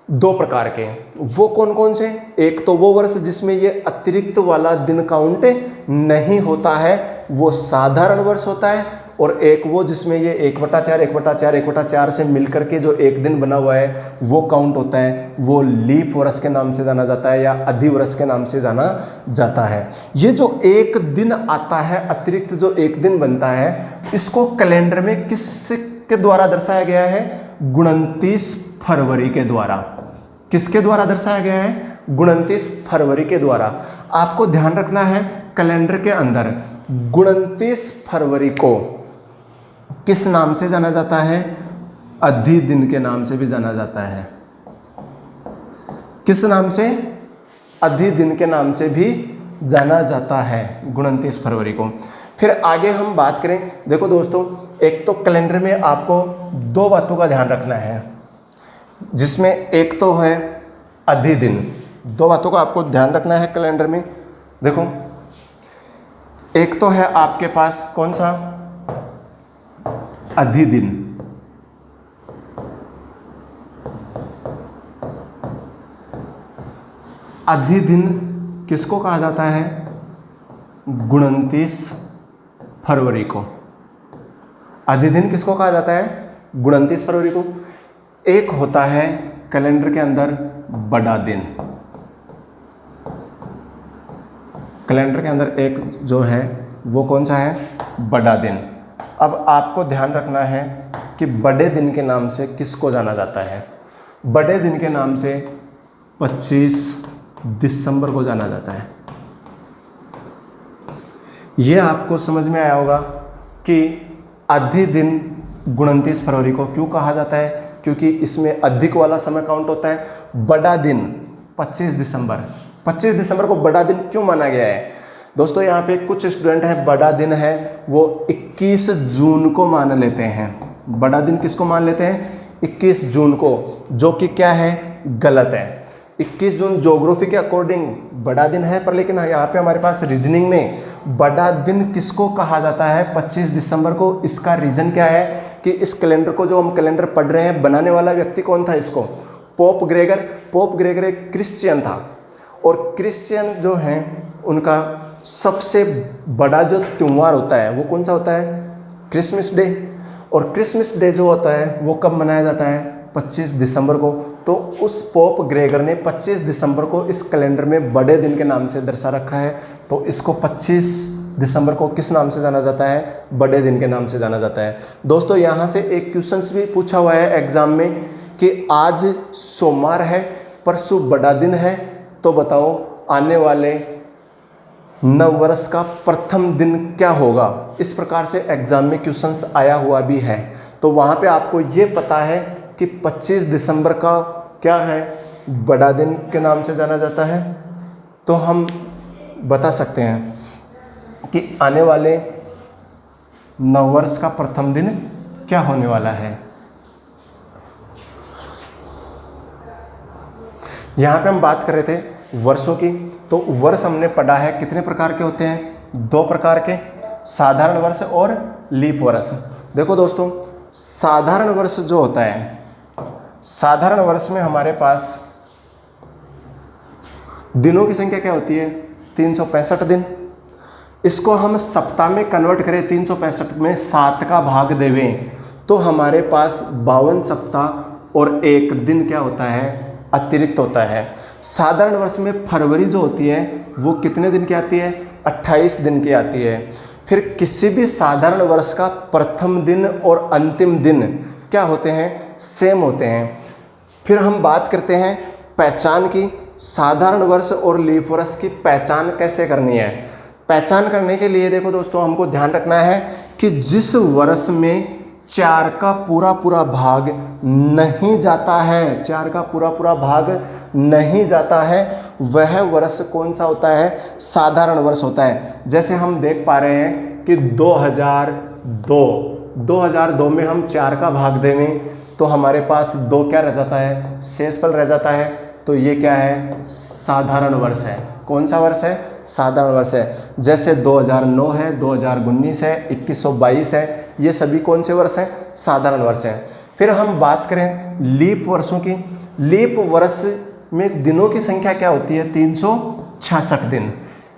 2 प्रकार के। वो कौन कौन से? एक तो वो वर्ष जिसमें ये अतिरिक्त वाला दिन काउंट नहीं होता है, वो साधारण वर्ष होता है। और एक वो जिसमें ये 1/4 1/4 1/4 से मिलकर के जो 1 दिन बना हुआ है वो काउंट होता है, वो लीप वर्ष के नाम से जाना जाता है या अधिवर्ष के नाम से जाना जाता है। ये जो 1 दिन आता है, अतिरिक्त जो 1 दिन बनता है, इसको कैलेंडर में किस के द्वारा दर्शाया गया है? 29 फरवरी के द्वारा। किसके द्वारा दर्शाया गया है? 29 फरवरी के द्वारा। आपको ध्यान रखना है, कैलेंडर के अंदर 29 फरवरी को किस नाम से जाना जाता है? अधि दिन के नाम से भी जाना जाता है। किस नाम से? अधि दिन के नाम से भी जाना जाता है 29 फरवरी को। फिर आगे हम बात करें, देखो दोस्तों, एक तो कैलेंडर में आपको 2 बातों का ध्यान रखना है, जिसमें एक तो है अधि दिन। 2 बातों का आपको ध्यान रखना है कैलेंडर में। देखो, एक तो है आपके पास कौन सा? अधि दिन। अधि दिन किसको कहा जाता है? 29 फरवरी को। अधि दिन किसको कहा जाता है? 29 फरवरी को। एक होता है कैलेंडर के अंदर बड़ा दिन। कैलेंडर के अंदर एक जो है वो कौन सा है? बड़ा दिन। अब आपको ध्यान रखना है कि बड़े दिन के नाम से किसको जाना जाता है? बड़े दिन के नाम से 25 दिसंबर को जाना जाता है। ये आपको समझ में आया होगा कि अधि दिन 29 फरवरी को क्यों कहा जाता है? क्योंकि इसमें अधिक वाला समय काउंट होता है। बड़ा दिन 25 दिसंबर। 25 दिसंबर को बड़ा दिन क्यों माना गया है? दोस्तों, यहाँ पे कुछ स्टूडेंट हैं, बड़ा दिन है वो 21 जून को मान लेते हैं। बड़ा दिन किसको मान लेते हैं? 21 जून को, जो कि क्या है? गलत है। 21 जून ज्योग्राफी के अकॉर्डिंग बड़ा दिन है, पर लेकिन यहाँ पे हमारे पास रीजनिंग में बड़ा दिन किसको कहा जाता है? 25 दिसंबर को। इसका रीजन क्या है कि इस कैलेंडर को, जो हम कैलेंडर पढ़ रहे हैं, बनाने वाला व्यक्ति कौन था इसको? Pope Gregor. पोप ग्रेगर एक क्रिश्चियन था, और क्रिश्चियन जो हैं उनका सबसे बड़ा जो त्यौहार होता है वो कौन सा होता है? Christmas day. और क्रिसमस डे जो होता है वो कब मनाया जाता है? 25 दिसंबर को। तो उस पोप ग्रेगर ने 25 दिसंबर को इस कैलेंडर में बड़े दिन के नाम से दर्शा रखा है। तो इसको 25 दिसंबर को किस नाम से जाना जाता है? बड़े दिन के नाम से जाना जाता है। दोस्तों, यहाँ से एक क्वेश्चंस भी पूछा हुआ है एग्जाम में कि आज सोमवार है, परसों बड़ा दिन है, तो बताओ आने वाले नववर्ष का प्रथम दिन क्या होगा? इस प्रकार से एग्जाम में क्वेश्चंस आया हुआ भी है। तो वहाँ पे आपको ये पता है कि 25 दिसंबर का क्या है? बड़ा दिन के नाम से जाना जाता है। तो हम बता सकते हैं कि आने वाले नववर्ष का प्रथम दिन क्या होने वाला है। यहाँ पे हम बात कर रहे थे वर्षों की। तो वर्ष हमने पढ़ा है कितने प्रकार के होते हैं? 2 प्रकार के, साधारण वर्ष और लीप वर्ष। देखो दोस्तों, साधारण वर्ष जो होता है, साधारण वर्ष में हमारे पास दिनों की संख्या क्या होती है? 365 दिन। इसको हम सप्ताह में कन्वर्ट करें, 365 में 7 का भाग देवें तो हमारे पास 52 सप्ताह और एक दिन क्या होता है? अतिरिक्त होता है। साधारण वर्ष में फरवरी जो होती है वो कितने दिन की आती है? 28 दिन की आती है। फिर किसी भी साधारण वर्ष का प्रथम दिन और अंतिम दिन क्या होते हैं? सेम होते हैं। फिर हम बात करते हैं पहचान की। साधारण वर्ष और लीप वर्ष की पहचान कैसे करनी है? पहचान करने के लिए देखो दोस्तों, हमको ध्यान रखना है कि जिस वर्ष में 4 का पूरा पूरा भाग नहीं जाता है, 4 का पूरा पूरा भाग नहीं जाता है, वह वर्ष कौन सा होता है? साधारण वर्ष होता है। जैसे हम देख पा रहे हैं कि 2002 में हम 4 का भाग देंगे तो हमारे पास 2 क्या रह जाता है? शेषफल रह जाता है। तो ये क्या है? साधारण वर्ष है। कौन सा वर्ष है? साधारण वर्ष है। जैसे 2009 है, 2019 है, 2122 है, ये सभी कौन से वर्ष हैं? साधारण वर्ष हैं। फिर हम बात करें लीप वर्षों की। लीप वर्ष में दिनों की संख्या क्या होती है? 366 दिन।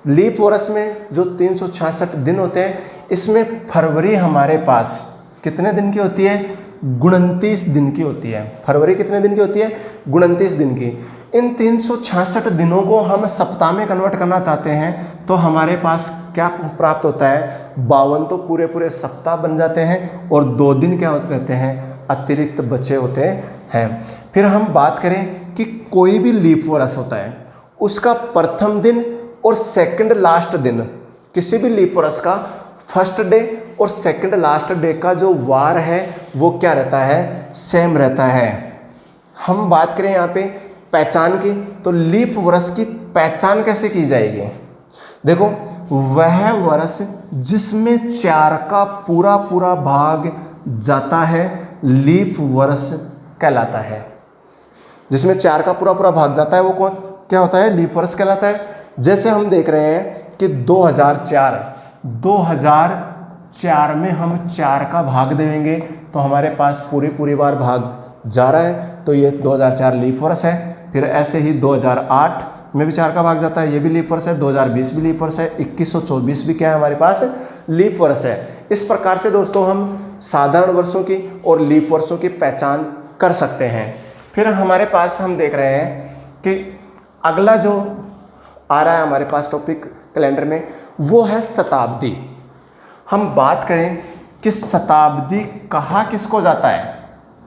लीप वर्ष में जो 366 दिन होते हैं, इसमें फरवरी हमारे पास कितने दिन की होती है? 29 दिन की होती है। फरवरी कितने दिन की होती है? 29 दिन की। इन 366 दिनों को हम सप्ताह में कन्वर्ट करना चाहते हैं तो हमारे पास क्या प्राप्त होता है? 52 तो पूरे पूरे सप्ताह बन जाते हैं और 2 दिन क्या होते रहते हैं? अतिरिक्त बचे होते हैं। फिर हम बात करें कि कोई भी लीप वर्ष होता है उसका प्रथम दिन और सेकंड लास्ट दिन, किसी भी लीप वर्ष का फर्स्ट डे और सेकंड लास्ट डे का जो वार है वो क्या रहता है? सेम रहता है। हम बात करें यहाँ पे पहचान की, तो लीप वर्ष की पहचान कैसे की जाएगी? देखो, वह वर्ष जिसमें 4 का पूरा पूरा भाग जाता है लीप वर्ष कहलाता है। जिसमें 4 का पूरा पूरा भाग जाता है वो कौन क्या होता है? लीप वर्ष कहलाता है। जैसे हम देख रहे हैं कि 2004 में हम 4 का भाग देंगे तो हमारे पास पूरी बार भाग जा रहा है, तो ये 2004 लीप वर्ष है। फिर ऐसे ही 2008 में भी 4 का भाग जाता है, ये भी लीप वर्ष है। 2020 भी लीप वर्ष है। 2124 भी क्या है? हमारे पास लीप वर्ष है। इस प्रकार से दोस्तों हम साधारण वर्षों की और लीप वर्षों की पहचान कर सकते हैं। फिर हमारे पास हम देख रहे हैं कि अगला जो आ रहा है हमारे पास टॉपिक कैलेंडर में, वो है शताब्दी। हम बात करें कि शताब्दी कहा किसको जाता है?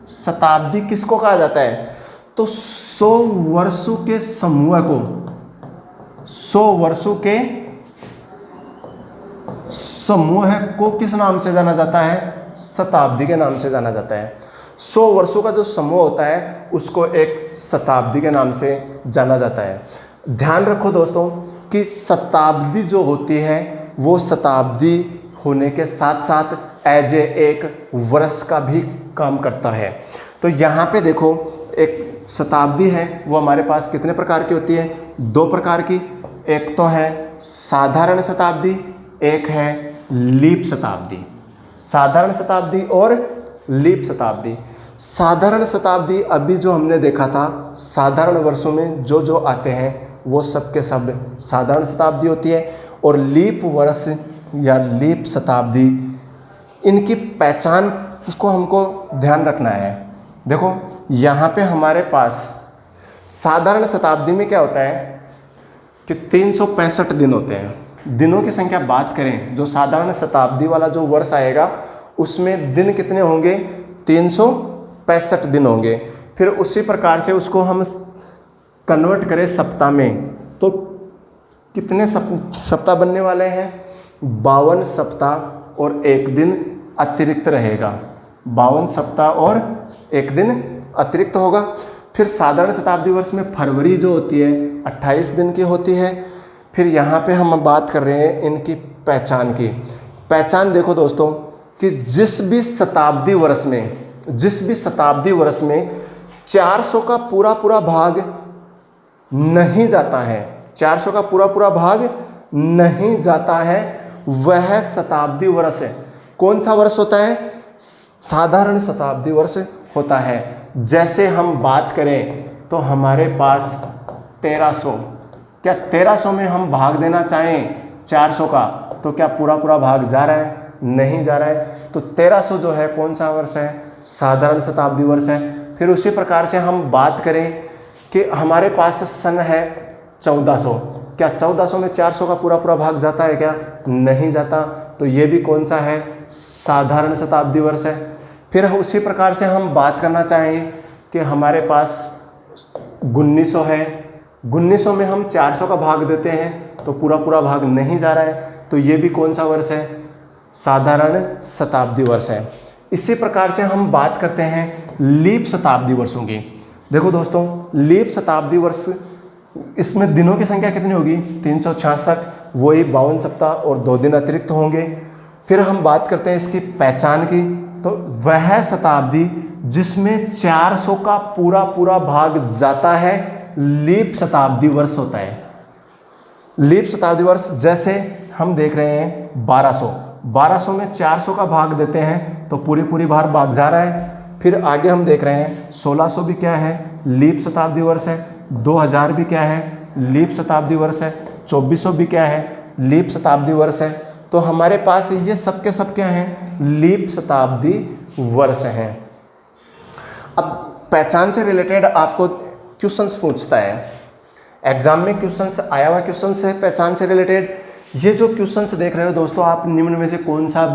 शताब्दी किसको कहा जाता है? तो 100 वर्षों के समूह को, 100 वर्षों के समूह को किस नाम से जाना जाता है? शताब्दी के नाम से जाना जाता है। 100 वर्षों का जो समूह होता है उसको एक शताब्दी के नाम से जाना जाता है। ध्यान रखो दोस्तों कि शताब्दी जो होती है वो शताब्दी होने के साथ साथ एज एक वर्ष का भी काम करता है। तो यहाँ पे देखो, एक शताब्दी है वो हमारे पास कितने प्रकार की होती है? 2 प्रकार की। एक तो है साधारण शताब्दी, एक है लीप शताब्दी। साधारण शताब्दी और लीप शताब्दी। साधारण शताब्दी अभी जो हमने देखा था, साधारण वर्षों में जो जो आते हैं वो सब के सब साधारण शताब्दी होती है। और लीप वर्ष या लीप शताब्दी, इनकी पहचान को हमको ध्यान रखना है। देखो, यहाँ पे हमारे पास साधारण शताब्दी में क्या होता है कि 365 दिन होते हैं। दिनों की संख्या बात करें, जो साधारण शताब्दी वाला जो वर्ष आएगा उसमें दिन कितने होंगे? 365 दिन होंगे। फिर उसी प्रकार से उसको हम कन्वर्ट करें सप्ताह में तो कितने सप्ताह बनने वाले हैं? 52 सप्ताह और एक दिन अतिरिक्त रहेगा। 52 सप्ताह और एक दिन अतिरिक्त होगा। फिर साधारण शताब्दी वर्ष में फरवरी जो होती है 28 दिन की होती है। फिर यहाँ पे हम बात कर रहे हैं इनकी पहचान की। पहचान देखो दोस्तों कि जिस भी शताब्दी वर्ष में 400 का पूरा पूरा भाग नहीं जाता है, 400 का पूरा पूरा भाग नहीं जाता है, वह शताब्दी वर्ष है। कौन सा वर्ष होता है? साधारण शताब्दी वर्ष होता है। जैसे हम बात करें तो हमारे पास 1300, क्या 1300 में हम भाग देना चाहें 400 का तो क्या पूरा पूरा भाग जा रहा है? नहीं जा रहा है। तो 1300 जो है कौन सा वर्ष है? साधारण शताब्दी वर्ष है। फिर उसी प्रकार से हम बात करें कि हमारे पास सन है 1400, क्या 1400 में 400 का पूरा पूरा भाग जाता है क्या? नहीं जाता। तो ये भी कौन सा है? साधारण शताब्दी वर्ष है। फिर उसी प्रकार से हम बात करना चाहें कि हमारे पास 1900 है, 1900 में हम 400 का भाग देते हैं तो पूरा पूरा भाग नहीं जा रहा है, तो ये भी कौन सा वर्ष है? साधारण शताब्दी वर्ष है। इसी प्रकार से हम बात करते हैं लीप शताब्दी वर्षों की। देखो दोस्तों, लीप शताब्दी वर्ष, इसमें दिनों की संख्या कितनी होगी? 366, वही 52 सप्ताह और 2 दिन अतिरिक्त होंगे। फिर हम बात करते हैं इसकी पहचान की, तो वह शताब्दी जिसमें 400 का पूरा पूरा भाग जाता है लीप शताब्दी वर्ष होता है। लीप शताब्दी वर्ष जैसे हम देख रहे हैं 1200 में 400 का भाग देते हैं तो पूरी पूरी बार भाग जा रहा है। फिर आगे हम देख रहे हैं 1600 भी क्या है? लीप शताब्दी वर्ष है। 2000 भी क्या है? लीप शताब्दी वर्ष है। 2400 भी क्या है? लीप शताब्दी वर्ष है। तो हमारे पास ये सब के सब क्या हैं? लीप शताब्दी वर्ष हैं। अब पहचान से रिलेटेड आपको क्वेश्चंस पूछता है, एग्जाम में क्वेश्चंस आया हुआ क्वेश्चंस है पहचान से रिलेटेड। ये जो क्वेश्चंस देख रहे हो दोस्तों, आप निम्न में से कौन सा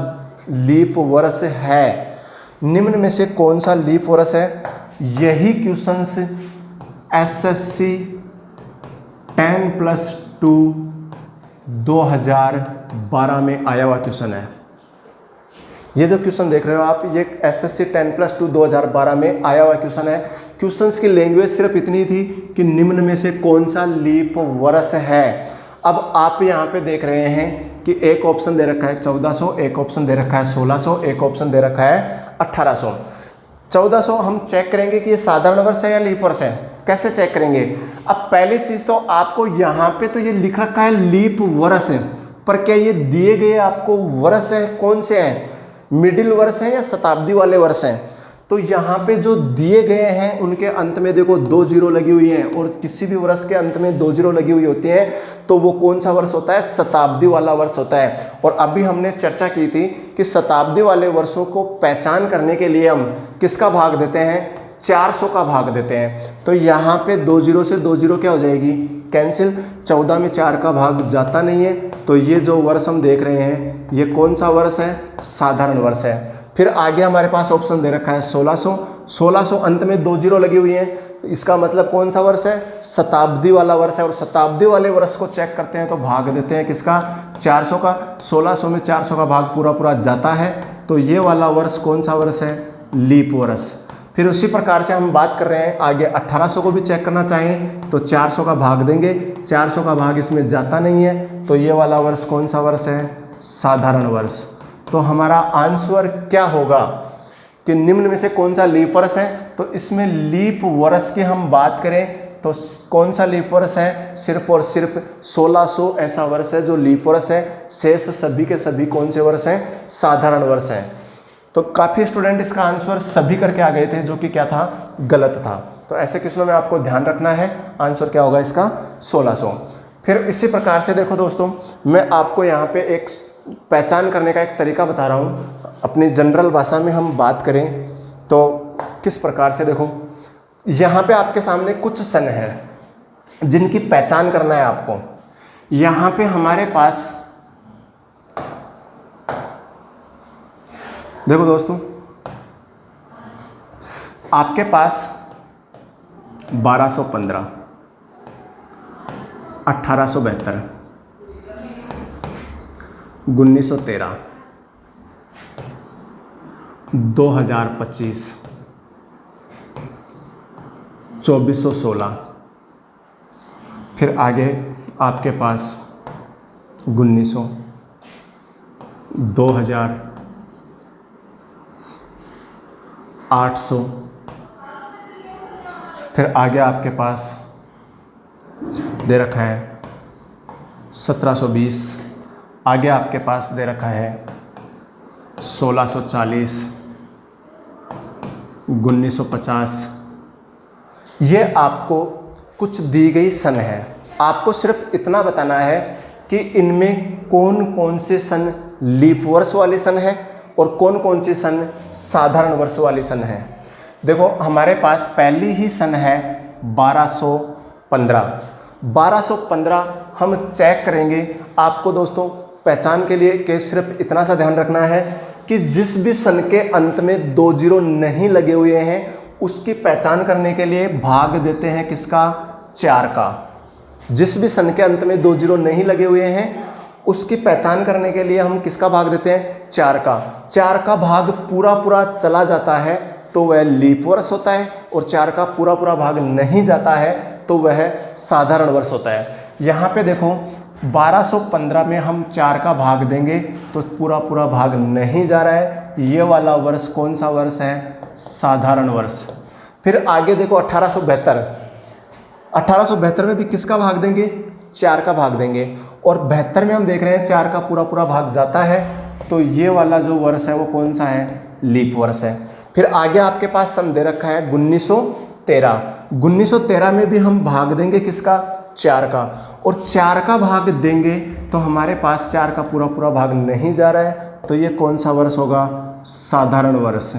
लीप वर्ष है? निम्न में से कौन सा लीप वर्ष है? यही क्वेश्चंस SSC 10+2 2012 में आया हुआ क्वेश्चन है। ये जो क्वेश्चन देख रहे हो आप, ये SSC 10+2 2012 में आया हुआ क्वेश्चन है। क्वेश्चंस की लैंग्वेज सिर्फ इतनी थी कि निम्न में से कौन सा लीप वर्ष है। अब आप यहाँ पे देख रहे हैं कि एक ऑप्शन दे रखा है 1400, एक ऑप्शन दे रखा है 1600, एक ऑप्शन दे रखा है 1800। 1400 हम चेक करेंगे कि ये साधारण वर्ष है या लीप वर्ष है। कैसे चेक करेंगे? अब पहली चीज तो आपको यहाँ पे तो ये लिख रखा है लीप वर्ष, पर क्या ये दिए गए आपको वर्ष है कौन से हैं? मिडिल वर्ष है या शताब्दी वाले वर्ष हैं? तो यहाँ पे जो दिए गए हैं उनके अंत में देखो 2 जीरो लगी हुई हैं, और किसी भी वर्ष के अंत में 2 जीरो लगी हुई होती है तो वो कौन सा वर्ष होता है? शताब्दी वाला वर्ष होता है। और अभी हमने चर्चा की थी कि शताब्दी वाले वर्षों को पहचान करने के लिए हम किसका भाग देते हैं? 400 का भाग देते हैं। तो यहाँ पे 2 जीरो से 2 जीरो क्या हो जाएगी? कैंसिल। 14 में 4 का भाग जाता नहीं है, तो ये जो वर्ष हम देख रहे हैं ये कौन सा वर्ष है? साधारण वर्ष है। फिर आगे हमारे पास ऑप्शन दे रखा है 1600 अंत में 2 जीरो लगी हुई है, तो इसका मतलब कौन सा वर्ष है? शताब्दी वाला वर्ष है। और शताब्दी वाले वर्ष को चेक करते हैं तो भाग देते हैं किसका? 400 का। 1600 में 400 का भाग पूरा पूरा जाता है, तो ये वाला वर्ष कौन सा वर्ष है? लीप वर्ष। फिर उसी प्रकार से हम बात कर रहे हैं आगे 1800 को भी चेक करना चाहें तो 400 का भाग देंगे, 400 का भाग इसमें जाता नहीं है, तो ये वाला वर्ष कौन सा वर्ष है? साधारण वर्ष। तो हमारा आंसर क्या होगा कि निम्न में से कौन सा लीप वर्ष है? तो इसमें लीप वर्ष की हम बात करें तो कौन सा लीप वर्ष है? सिर्फ और सिर्फ 1600 ऐसा वर्ष है जो लीप वर्ष है। शेष सभी के सभी कौन से वर्ष हैं? साधारण वर्ष हैं। तो काफ़ी स्टूडेंट इसका आंसर सभी करके आ गए थे, जो कि क्या था? गलत था। तो ऐसे क्वेश्चनों में आपको ध्यान रखना है, आंसर क्या होगा इसका? 1600। फिर इसी प्रकार से देखो दोस्तों, मैं आपको यहाँ पे एक पहचान करने का एक तरीका बता रहा हूँ। अपनी जनरल भाषा में हम बात करें तो किस प्रकार से, देखो यहाँ पे आपके सामने कुछ सन है जिनकी पहचान करना है आपको। यहाँ पे हमारे पास देखो दोस्तों, आपके पास 1215, 1872, 1913, 2025, 2416, फिर आगे आपके पास 1900, 2000, 800, फिर आगे आपके पास दे रखा है 1720, आगे आपके पास दे रखा है 1640, 1950। ये आपको कुछ दी गई सन है, आपको सिर्फ इतना बताना है कि इनमें कौन कौन से सन लीप वर्ष वाले सन है और कौन कौन सी सन साधारण वर्ष वाली सन है। देखो हमारे पास पहली ही सन है 1215। 1215 हम चेक करेंगे। आपको दोस्तों पहचान के लिए कि सिर्फ इतना सा ध्यान रखना है कि जिस भी सन के अंत में 2 जीरो नहीं लगे हुए हैं उसकी पहचान करने के लिए भाग देते हैं किसका, 4 का। जिस भी सन के अंत में 2 जीरो नहीं लगे हुए हैं उसकी पहचान करने के लिए हम किसका भाग देते हैं, 4 का। 4 का भाग पूरा पूरा चला जाता है तो वह लीप वर्ष होता है, और 4 का पूरा पूरा भाग नहीं जाता है तो वह साधारण वर्ष होता है। यहाँ पे देखो 1215 में हम 4 का भाग देंगे तो पूरा पूरा भाग नहीं जा रहा है। ये वाला वर्ष कौन सा वर्ष है, साधारण वर्ष। फिर आगे देखो 1872। 1872 में भी किसका भाग देंगे, 4 का भाग देंगे, और 72 में हम देख रहे हैं 4 का पूरा पूरा भाग जाता है तो ये वाला जो वर्ष है वो कौन सा है, लीप वर्ष है। फिर आगे आपके पास सन दे रखा है 1913। 1913 में भी हम भाग देंगे किसका, 4 का, और 4 का भाग देंगे तो हमारे पास 4 का पूरा पूरा भाग नहीं जा रहा है तो ये कौन सा वर्ष होगा, साधारण वर्ष।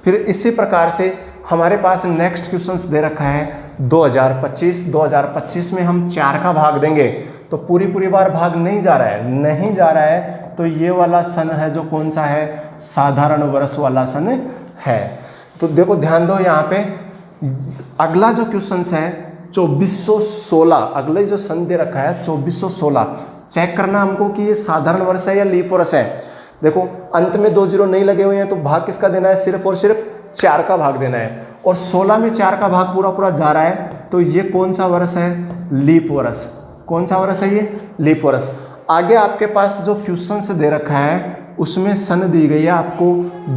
फिर इसी प्रकार से हमारे पास नेक्स्ट क्वेश्चंस दे रखा है 2025। 2025 में हम 4 का भाग देंगे तो पूरी पूरी बार भाग नहीं जा रहा है, नहीं जा रहा है तो ये वाला सन है जो कौन सा है, साधारण वर्ष वाला सन है। तो देखो ध्यान दो यहाँ पे अगला जो क्वेश्चन है 2416, अगले जो सन दे रखा है 2416, चेक करना हमको कि ये साधारण वर्ष है या लीप वर्ष है। देखो अंत में 2 जीरो नहीं लगे हुए हैं तो भाग किसका देना है, सिर्फ और सिर्फ 4 का भाग देना है, और 16 में 4 का भाग पूरा पूरा जा रहा है तो ये कौन सा वर्ष है, लीप वर्ष। कौन सा वर्ष है ये, लीप वर्ष। आगे आपके पास जो क्वेश्चन से दे रखा है उसमें सन दी गई है आपको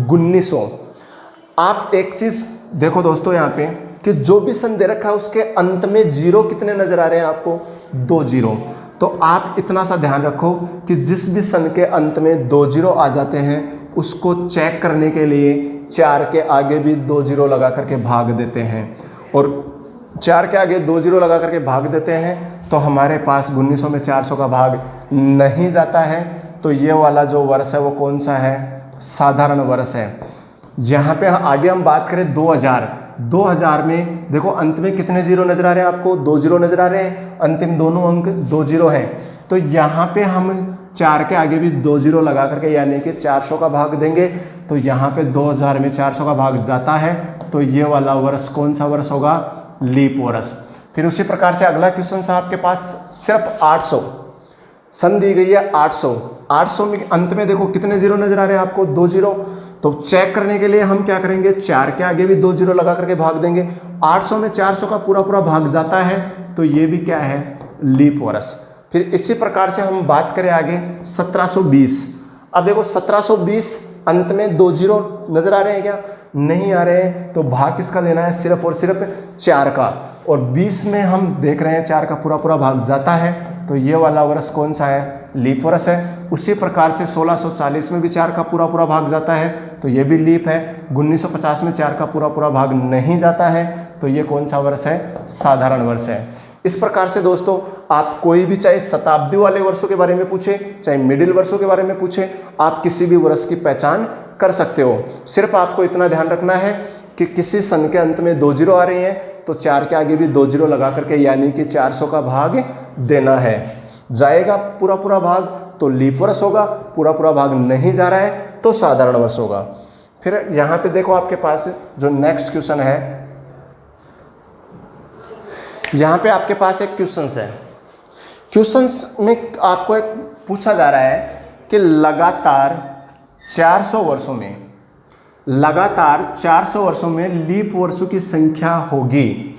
1900। आप एक चीज देखो दोस्तों यहाँ पे कि जो भी सन दे रखा है उसके अंत में जीरो कितने नजर आ रहे हैं आपको, 2 जीरो। तो आप इतना सा ध्यान रखो कि जिस भी सन के अंत में 2 जीरो आ जाते हैं उसको चेक करने के लिए 4 के आगे भी 2 जीरो लगा करके भाग देते हैं, और 4 के आगे 2 जीरो लगा करके भाग देते हैं तो हमारे पास 1900 में 400 का भाग नहीं जाता है तो ये वाला जो वर्ष है वो कौन सा है, साधारण वर्ष है। यहाँ पे आगे हम बात करें 2000 में देखो अंत में कितने जीरो नजर आ रहे हैं आपको, 2 जीरो नजर आ रहे हैं, अंतिम दोनों अंक 2 जीरो हैं। तो यहाँ पे हम 4 के आगे भी 2 जीरो लगा करके यानी कि 400 का भाग देंगे तो यहाँ पे 2000 में 400 का भाग जाता है तो ये वाला वर्ष कौन सा वर्ष होगा, लीप वर्ष। फिर उसी प्रकार से अगला क्वेश्चन है आपके पास सिर्फ 800 सन दी गई है 800। 800 में अंत में देखो कितने जीरो नजर आ रहे हैं आपको, 2 जीरो। तो चेक करने के लिए हम क्या करेंगे, 4 के आगे भी 2 जीरो लगा करके भाग देंगे। 800 में 400 का पूरा पूरा भाग जाता है तो ये भी क्या है, लीप वर्ष। फिर इसी प्रकार से हम बात करें आगे 1720। अब देखो 1720 अंत में 2 जीरो नजर आ रहे हैं क्या, नहीं आ रहे हैं, तो भाग किसका देना है, सिर्फ और सिर्फ 4 का। और 20 में हम देख रहे हैं 4 का पूरा पूरा भाग जाता है तो ये वाला वर्ष कौन सा है, लीप वर्ष है। उसी प्रकार से 1640 में भी 4 का पूरा पूरा भाग जाता है तो ये भी लीप है। 1950 में 4 का पूरा पूरा भाग नहीं जाता है तो ये कौन सा वर्ष है, साधारण वर्ष है। इस प्रकार से दोस्तों आप कोई भी चाहे शताब्दी वाले वर्षों के बारे में पूछे चाहे मिडिल वर्षों के बारे में पूछे, आप किसी भी वर्ष की पहचान कर सकते हो। सिर्फ आपको इतना ध्यान रखना है कि किसी सन के अंत में 2 जीरो आ रही हैं तो 4 के आगे भी 2 जीरो लगा करके यानी कि 400 का भाग देना है। जाएगा पूरा पूरा भाग तो लीप वर्ष होगा, पूरा पूरा भाग नहीं जा रहा है तो साधारण वर्ष होगा। फिर यहाँ पे देखो आपके पास जो नेक्स्ट क्वेश्चन है, यहाँ पे आपके पास एक क्वेश्चन है। क्वेश्चंस में आपको एक पूछा जा रहा है कि लगातार 400 वर्षों में लीप वर्षों की संख्या होगी।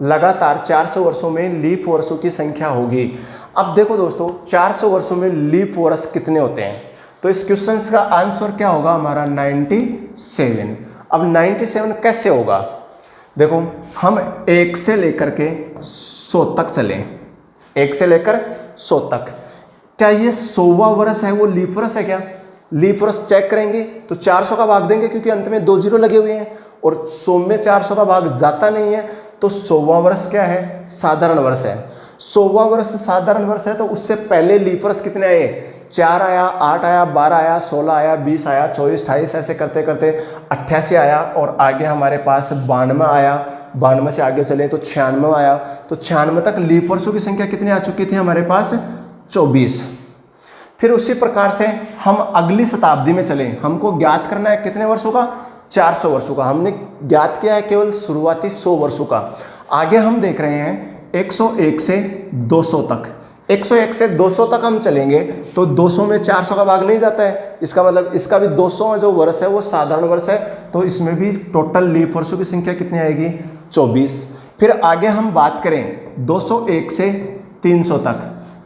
लगातार 400 वर्षों में लीप वर्षों की संख्या होगी। अब देखो दोस्तों 400 वर्षों में लीप वर्ष कितने होते हैं, तो इस क्वेश्चन का आंसर क्या होगा हमारा 97। अब 97 कैसे होगा, देखो हम 1 से लेकर के 100 तक चलें, 1 से लेकर 100 तक। क्या ये 100वां वर्ष है वो लीप वर्ष है क्या, लीप वर्ष चेक करेंगे तो 400 का भाग देंगे क्योंकि अंत में 2 जीरो लगे हुए हैं और 100 में 400 का भाग जाता नहीं है, तो 100वां वर्ष क्या है, साधारण वर्ष है। 100वां वर्ष साधारण वर्ष है तो उससे पहले लीप वर्ष कितने आए, 4 आया, 8 आया, 12 आया, 16 आया, 20 आया, 24, 28 ऐसे करते करते 88 आया और आगे हमारे पास 92 आया, 92 से आगे चले तो 96 आया, तो 96 तक लीप वर्षों की संख्या कितनी आ चुकी थी हमारे पास, 24। फिर उसी प्रकार से हम अगली शताब्दी में चले, हमको ज्ञात करना है कितने वर्षों का, 400 वर्षों का। हमने ज्ञात किया है केवल शुरुआती 100 वर्षों का। आगे हम देख रहे हैं 101 से 200 तक। 101 से 200 तक हम चलेंगे तो 200 में 400 का भाग नहीं जाता है, इसका मतलब इसका भी 200 जो वर्ष है वो साधारण वर्ष है, तो इसमें भी टोटल लीप वर्षों की संख्या कितनी आएगी, 24। फिर आगे हम बात करें 201 से 300 तक,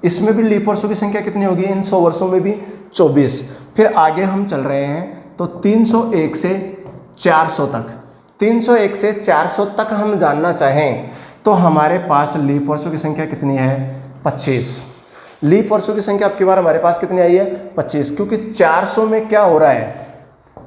इसमें भी लीप वर्षों की संख्या कितनी होगी, इन 100 वर्षों में भी 24। फिर आगे हम चल रहे हैं तो 301 से 400 तक, 301 से 400 तक हम जानना चाहें तो हमारे पास लीप वर्षों की संख्या कितनी है, 25। लीप वर्षों की संख्या अब की बार हमारे पास कितनी आई है, 25, क्योंकि 400 में क्या हो रहा है,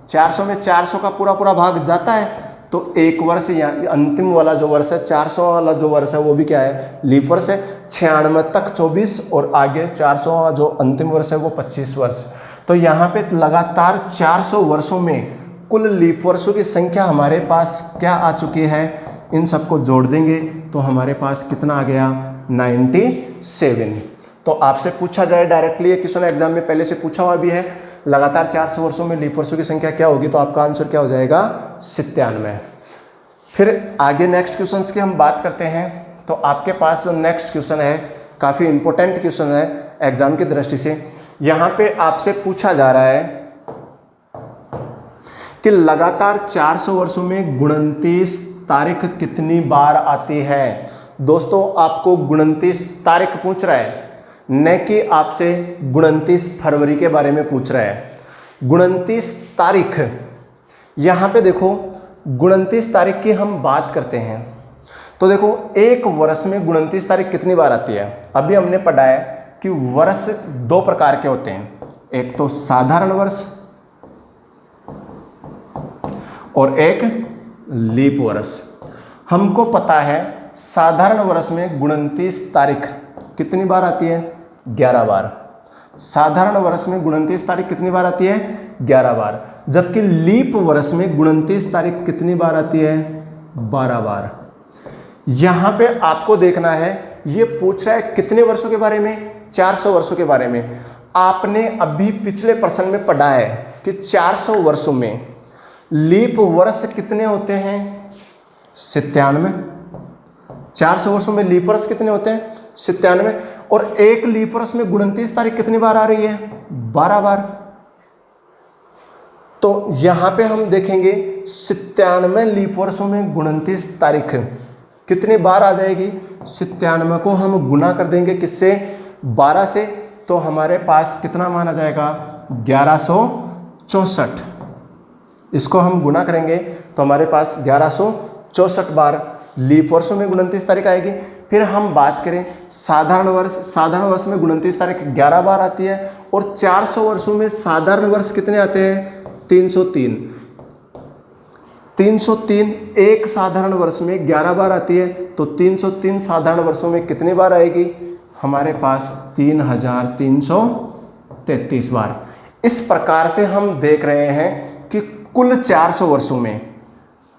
400 में 400 का पूरा पूरा भाग जाता है, तो एक वर्ष या अंतिम वाला जो वर्ष है, 400 वाला जो वर्ष है वो भी क्या है, लीप वर्ष है। 96 तक 24 और आगे 400 जो अंतिम वर्ष है वो 25 वर्ष। तो यहाँ पे लगातार 400 वर्षों में कुल लीप वर्षों की संख्या हमारे पास क्या आ चुकी है, इन सबको जोड़ देंगे तो हमारे पास कितना आ गया, 97। तो आपसे पूछा जाए डायरेक्टली, ये क्वेश्चन एग्जाम में पहले से पूछा हुआ भी है, लगातार 400 वर्षों में लीप वर्षों की संख्या क्या होगी, तो आपका आंसर क्या हो जाएगा, 97। फिर आगे नेक्स्ट क्वेश्चन की हम बात करते हैं। तो आपके पास जो नेक्स्ट क्वेश्चन है काफ़ी इंपॉर्टेंट क्वेश्चन है एग्जाम की दृष्टि से। यहाँ पे आपसे पूछा जा रहा है कि लगातार 400 वर्षों में 29 तारीख कितनी बार आती है। दोस्तों आपको 29 तारीख पूछ रहा है, न कि आपसे 29 फरवरी के बारे में पूछ रहा है। 29 तारीख, यहाँ पे देखो 29 तारीख की हम बात करते हैं तो देखो एक वर्ष में 29 तारीख कितनी बार आती है। अभी हमने पढ़ा है कि वर्ष 2 प्रकार के होते हैं, एक तो साधारण वर्ष और एक लीप वर्ष। हमको पता है साधारण वर्ष में 29 तारीख कितनी बार आती है, 11 बार। साधारण वर्ष में 29 तारीख कितनी बार आती है, 11 बार। जबकि लीप वर्ष में 29 तारीख कितनी बार आती है, 12 बार। यहां पे आपको देखना है, ये पूछ रहा है कितने वर्षों के बारे में, 400 वर्षों के बारे में। आपने अभी पिछले प्रश्न में पढ़ा है कि 400 वर्षों में लीप वर्ष कितने होते हैं, 97। 400 वर्षों में लीप वर्ष कितने होते हैं, 97। और एक लीप वर्ष में 29 तारीख कितनी बार आ रही है, 12 बार। तो यहां पे हम देखेंगे 97 लीप वर्षों में 29 तारीख कितनी बार आ जाएगी। 97 को हम गुना कर देंगे किससे, 12 से, तो हमारे पास कितना मान आ जाएगा, 1164। इसको हम गुना करेंगे तो हमारे पास 1164 बार लीप वर्षों में 29 तारीख आएगी। फिर हम बात करें साधारण वर्ष, साधारण वर्ष में 29 तारीख 11 बार आती है। और 400 वर्षों में साधारण वर्ष कितने आते हैं, 303। 303 एक साधारण वर्ष में 11 बार आती है, तो 303 साधारण वर्षों में कितनी बार आएगी, हमारे पास 3333 बार। इस प्रकार से हम देख रहे हैं कि कुल 400 वर्षों में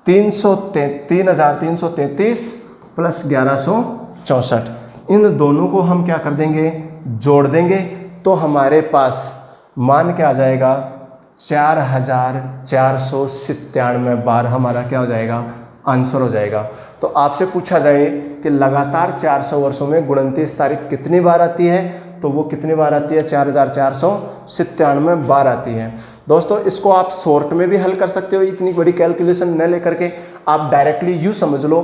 3333 प्लस 1164, इन दोनों को हम क्या कर देंगे, जोड़ देंगे, तो हमारे पास मान क्या आ जाएगा, 4497 बार हमारा क्या हो जाएगा, आंसर हो जाएगा। तो आपसे पूछा जाए कि लगातार 400 वर्षों में 29 तारीख कितनी बार आती है, तो वो कितनी बार आती है, 4497 बार आती है। दोस्तों इसको आप शॉर्ट में भी हल कर सकते हो, इतनी बड़ी कैलकुलेशन न लेकर के आप डायरेक्टली यूँ समझ लो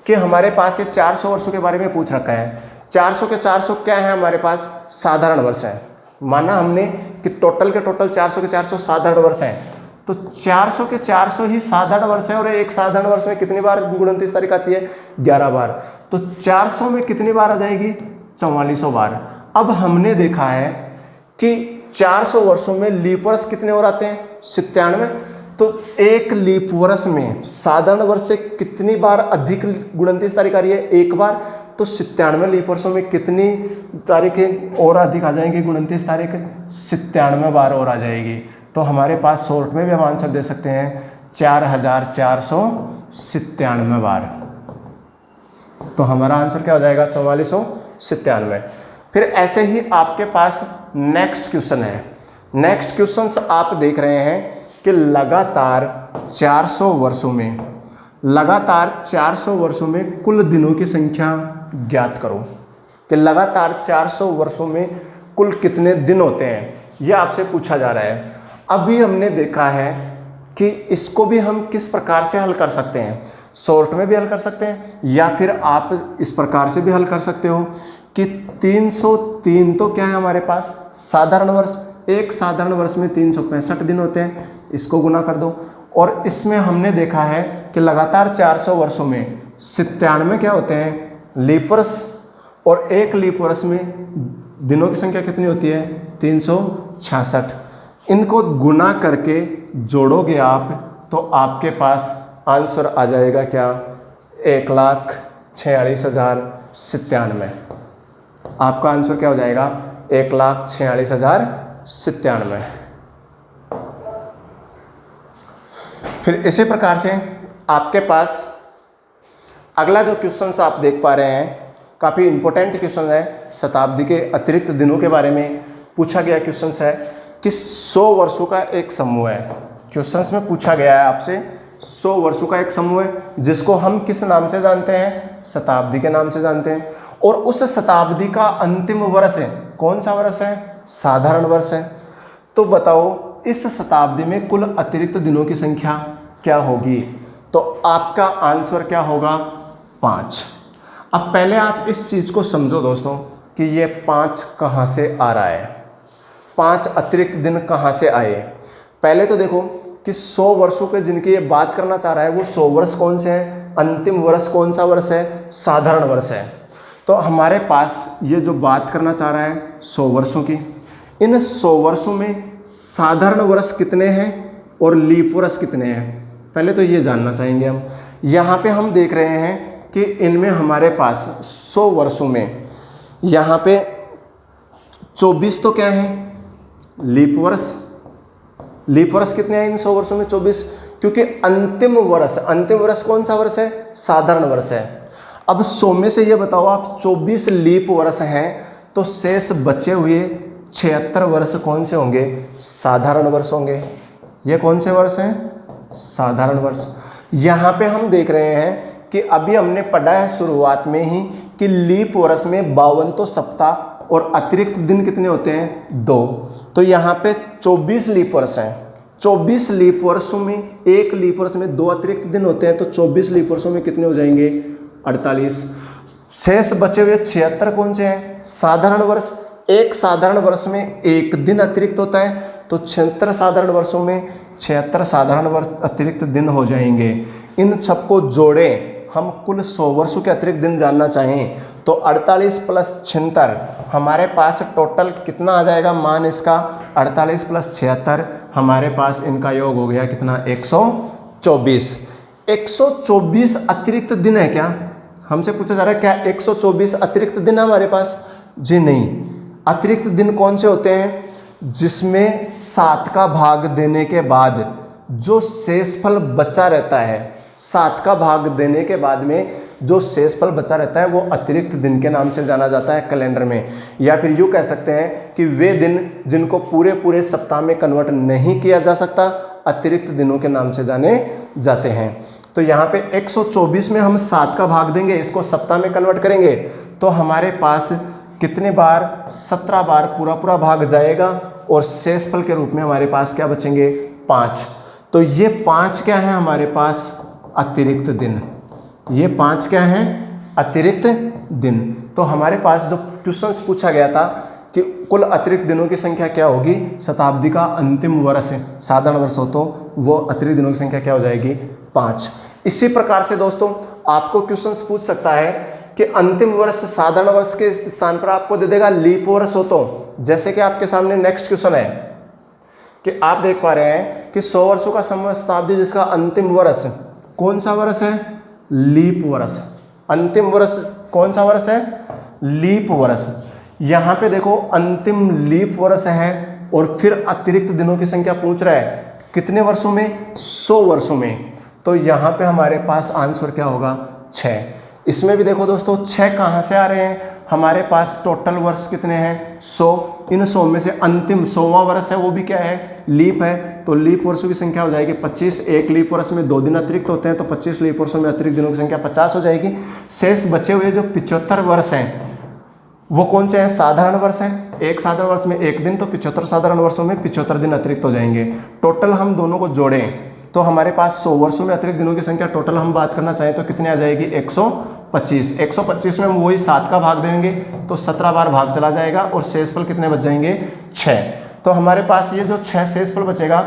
कि हमारे पास ये 400 वर्षों के बारे में पूछ रखा है। 400 के 400 क्या है, हमारे पास साधारण वर्ष है। माना हमने कि टोटल के टोटल 400 के 400 साधारण वर्ष हैं, तो 400 के 400 ही साधारण वर्ष है। और एक साधारण वर्ष में कितनी बार 29 तारीख आती है, 11 बार। तो 400 में कितनी बार आ जाएगी, 4400 बार। अब हमने देखा है कि 400 वर्षों में लीप वर्ष कितने और आते हैं? 97। तो एक लीप वर्ष में साधारण वर्ष से कितनी बार अधिक 29 तारीख आ रही है? एक बार। तो 97 लीप वर्षों में कितनी तारीखें और अधिक आ जाएंगी? 29 तारीख 97 बार और आ जाएगी। तो हमारे पास शॉर्ट में भी हम आंसर दे सकते हैं 4497 बार। तो हमारा आंसर क्या हो जाएगा? 4497। फिर ऐसे ही आपके पास नेक्स्ट क्वेश्चन है। नेक्स्ट क्वेश्चन आप देख रहे हैं कि लगातार 400 वर्षों में कुल दिनों की संख्या ज्ञात करो। कि लगातार 400 वर्षों में कुल कितने दिन होते हैं, यह आपसे पूछा जा रहा है। अभी हमने देखा है कि इसको भी हम किस प्रकार से हल कर सकते हैं। शॉर्ट में भी हल कर सकते हैं, या फिर आप इस प्रकार से भी हल कर सकते हो कि 303 तो क्या है हमारे पास? साधारण वर्ष। एक साधारण वर्ष में 365 दिन होते हैं, इसको गुना कर दो। और इसमें हमने देखा है कि लगातार 400 वर्षों में 97 क्या होते हैं? लीप वर्ष। और एक लीप वर्ष में दिनों की संख्या कितनी होती है? 366। इनको गुना करके जोड़ोगे आप तो आपके पास आंसर आ जाएगा क्या? 1,46,097। आपका आंसर क्या हो जाएगा? 1,46,097। फिर इसी प्रकार से आपके पास अगला जो क्वेश्चन आप देख पा रहे हैं, काफ़ी इंपॉर्टेंट क्वेश्चन है। शताब्दी के अतिरिक्त दिनों के बारे में पूछा गया क्वेश्चन है कि 100 वर्षों का एक समूह है। क्वेश्चन में पूछा गया है आपसे 100 वर्षों का एक समूह है, जिसको हम किस नाम से जानते हैं? शताब्दी के नाम से जानते हैं। और उस शताब्दी का अंतिम वर्ष है, कौन सा वर्ष है? साधारण वर्ष है। तो बताओ इस शताब्दी में कुल अतिरिक्त दिनों की संख्या क्या होगी? तो आपका आंसर क्या होगा? 5। अब पहले आप इस चीज़ को समझो दोस्तों कि ये 5 कहाँ से आ रहा है, 5 अतिरिक्त दिन कहाँ से आए। पहले तो देखो कि 100 वर्षों के जिनकी ये बात करना चाह रहा है वो 100 वर्ष कौन से हैं? अंतिम वर्ष कौन सा वर्ष है? साधारण वर्ष है। तो हमारे पास ये जो बात करना चाह रहा है 100 वर्षों की, इन 100 वर्षों में साधारण वर्ष कितने हैं और लीप वर्ष कितने हैं? पहले तो ये जानना चाहेंगे हम। यहाँ पे हम देख रहे हैं कि इनमें हमारे पास 100 वर्षों में यहाँ पे 24 तो क्या है? लीप वर्ष। लीप वर्ष कितने हैं इन 100 वर्षों में? 24। क्योंकि अंतिम वर्ष कौन सा वर्ष है? साधारण वर्ष है। अब 100 में से ये बताओ आप 24 लीप वर्ष हैं, तो शेष बचे हुए 76 वर्ष कौन से होंगे? साधारण वर्ष होंगे। ये कौन से वर्ष हैं? साधारण वर्ष। यहाँ पे हम देख रहे हैं कि अभी हमने पढ़ा है शुरुआत में ही कि लीप वर्ष में 52 तो सप्ताह और अतिरिक्त दिन कितने होते हैं? 2। तो यहाँ पे 24 लीप वर्ष हैं। 24 लीप वर्षों में, एक लीप वर्ष में 2 अतिरिक्त दिन होते हैं, तो 24 लीप वर्षों में कितने हो जाएंगे? 48। शेष बचे हुए 76 कौन से हैं? साधारण वर्ष। एक साधारण वर्ष में एक दिन अतिरिक्त होता है, तो 76 साधारण वर्षों में 76 साधारण वर्ष अतिरिक्त दिन हो जाएंगे। इन सबको जोड़ें, हम कुल 100 वर्षों के अतिरिक्त दिन जानना चाहें तो 48 प्लस 76 हमारे पास टोटल कितना आ जाएगा? मान इसका 48 प्लस 76 हमारे पास इनका योग हो गया कितना? 124। 124 अतिरिक्त दिन है क्या? हमसे पूछा जा रहा है क्या 124 अतिरिक्त दिन है हमारे पास? जी नहीं। अतिरिक्त दिन कौन से होते हैं? जिसमें 7 का भाग देने के बाद जो शेषफल बचा रहता है, 7 का भाग देने के बाद में जो शेषफल बचा रहता है वो अतिरिक्त दिन के नाम से जाना जाता है कैलेंडर में। या फिर यूँ कह सकते हैं कि वे दिन जिनको पूरे पूरे सप्ताह में कन्वर्ट नहीं किया जा सकता, अतिरिक्त दिनों के नाम से जाने जाते हैं। तो यहाँ पे 124 में हम 7 का भाग देंगे, इसको सप्ताह में कन्वर्ट करेंगे तो हमारे पास कितने बार? 17 बार पूरा पूरा भाग जाएगा और शेषफल के रूप में हमारे पास क्या बचेंगे? 5। तो ये 5 क्या है हमारे पास? अतिरिक्त दिन। ये 5 क्या हैं? अतिरिक्त दिन। तो हमारे पास जो क्वेश्चन पूछा गया था कि कुल अतिरिक्त दिनों की संख्या क्या होगी? शताब्दी का अंतिम वर्ष है, साधारण वर्ष हो तो वो अतिरिक्त दिनों की संख्या क्या हो जाएगी? 5। इसी प्रकार से दोस्तों आपको क्वेश्चन पूछ सकता है कि अंतिम वर्ष साधारण वर्ष के स्थान पर आपको दे देगा लीप वर्ष हो, तो जैसे कि आपके सामने नेक्स्ट क्वेश्चन है कि आप देख पा रहे हैं कि 100 वर्षों का समय शताब्दी जिसका अंतिम वर्ष कौन सा वर्ष है? लीप वर्ष। अंतिम वर्ष कौन सा वर्ष है? लीप वर्ष। यहाँ पे देखो अंतिम लीप वर्ष है और फिर अतिरिक्त दिनों की संख्या पूछ रहा है कितने वर्षों में? 100 वर्षों में। तो यहाँ पे हमारे पास आंसर क्या होगा? 6। इसमें भी देखो दोस्तों 6 कहाँ से आ रहे हैं? हमारे पास टोटल वर्ष कितने हैं? 100। इन 100 में से अंतिम 100वां वर्ष है वो भी क्या है? लीप है। तो लीप वर्षों की संख्या हो जाएगी 25। एक लीप वर्ष में 2 दिन अतिरिक्त होते हैं, तो 25 लीप वर्षों में अतिरिक्त दिनों की संख्या 50 हो जाएगी। शेष बचे हुए जो 75 वर्ष हैं वो कौन से हैं? साधारण वर्ष हैं। एक साधारण वर्ष में 1 दिन, तो 75 साधारण वर्षों में 75 दिन अतिरिक्त हो जाएंगे। टोटल हम दोनों को जोड़ें तो हमारे पास 100 वर्षों में अतिरिक्त दिनों की संख्या टोटल हम बात करना चाहें तो कितनी आ जाएगी? 125। 125 में हम वही 7 का भाग देंगे तो 17 बार भाग चला जाएगा और शेषफल कितने बच जाएंगे? 6। तो हमारे पास ये जो 6 शेषफल बचेगा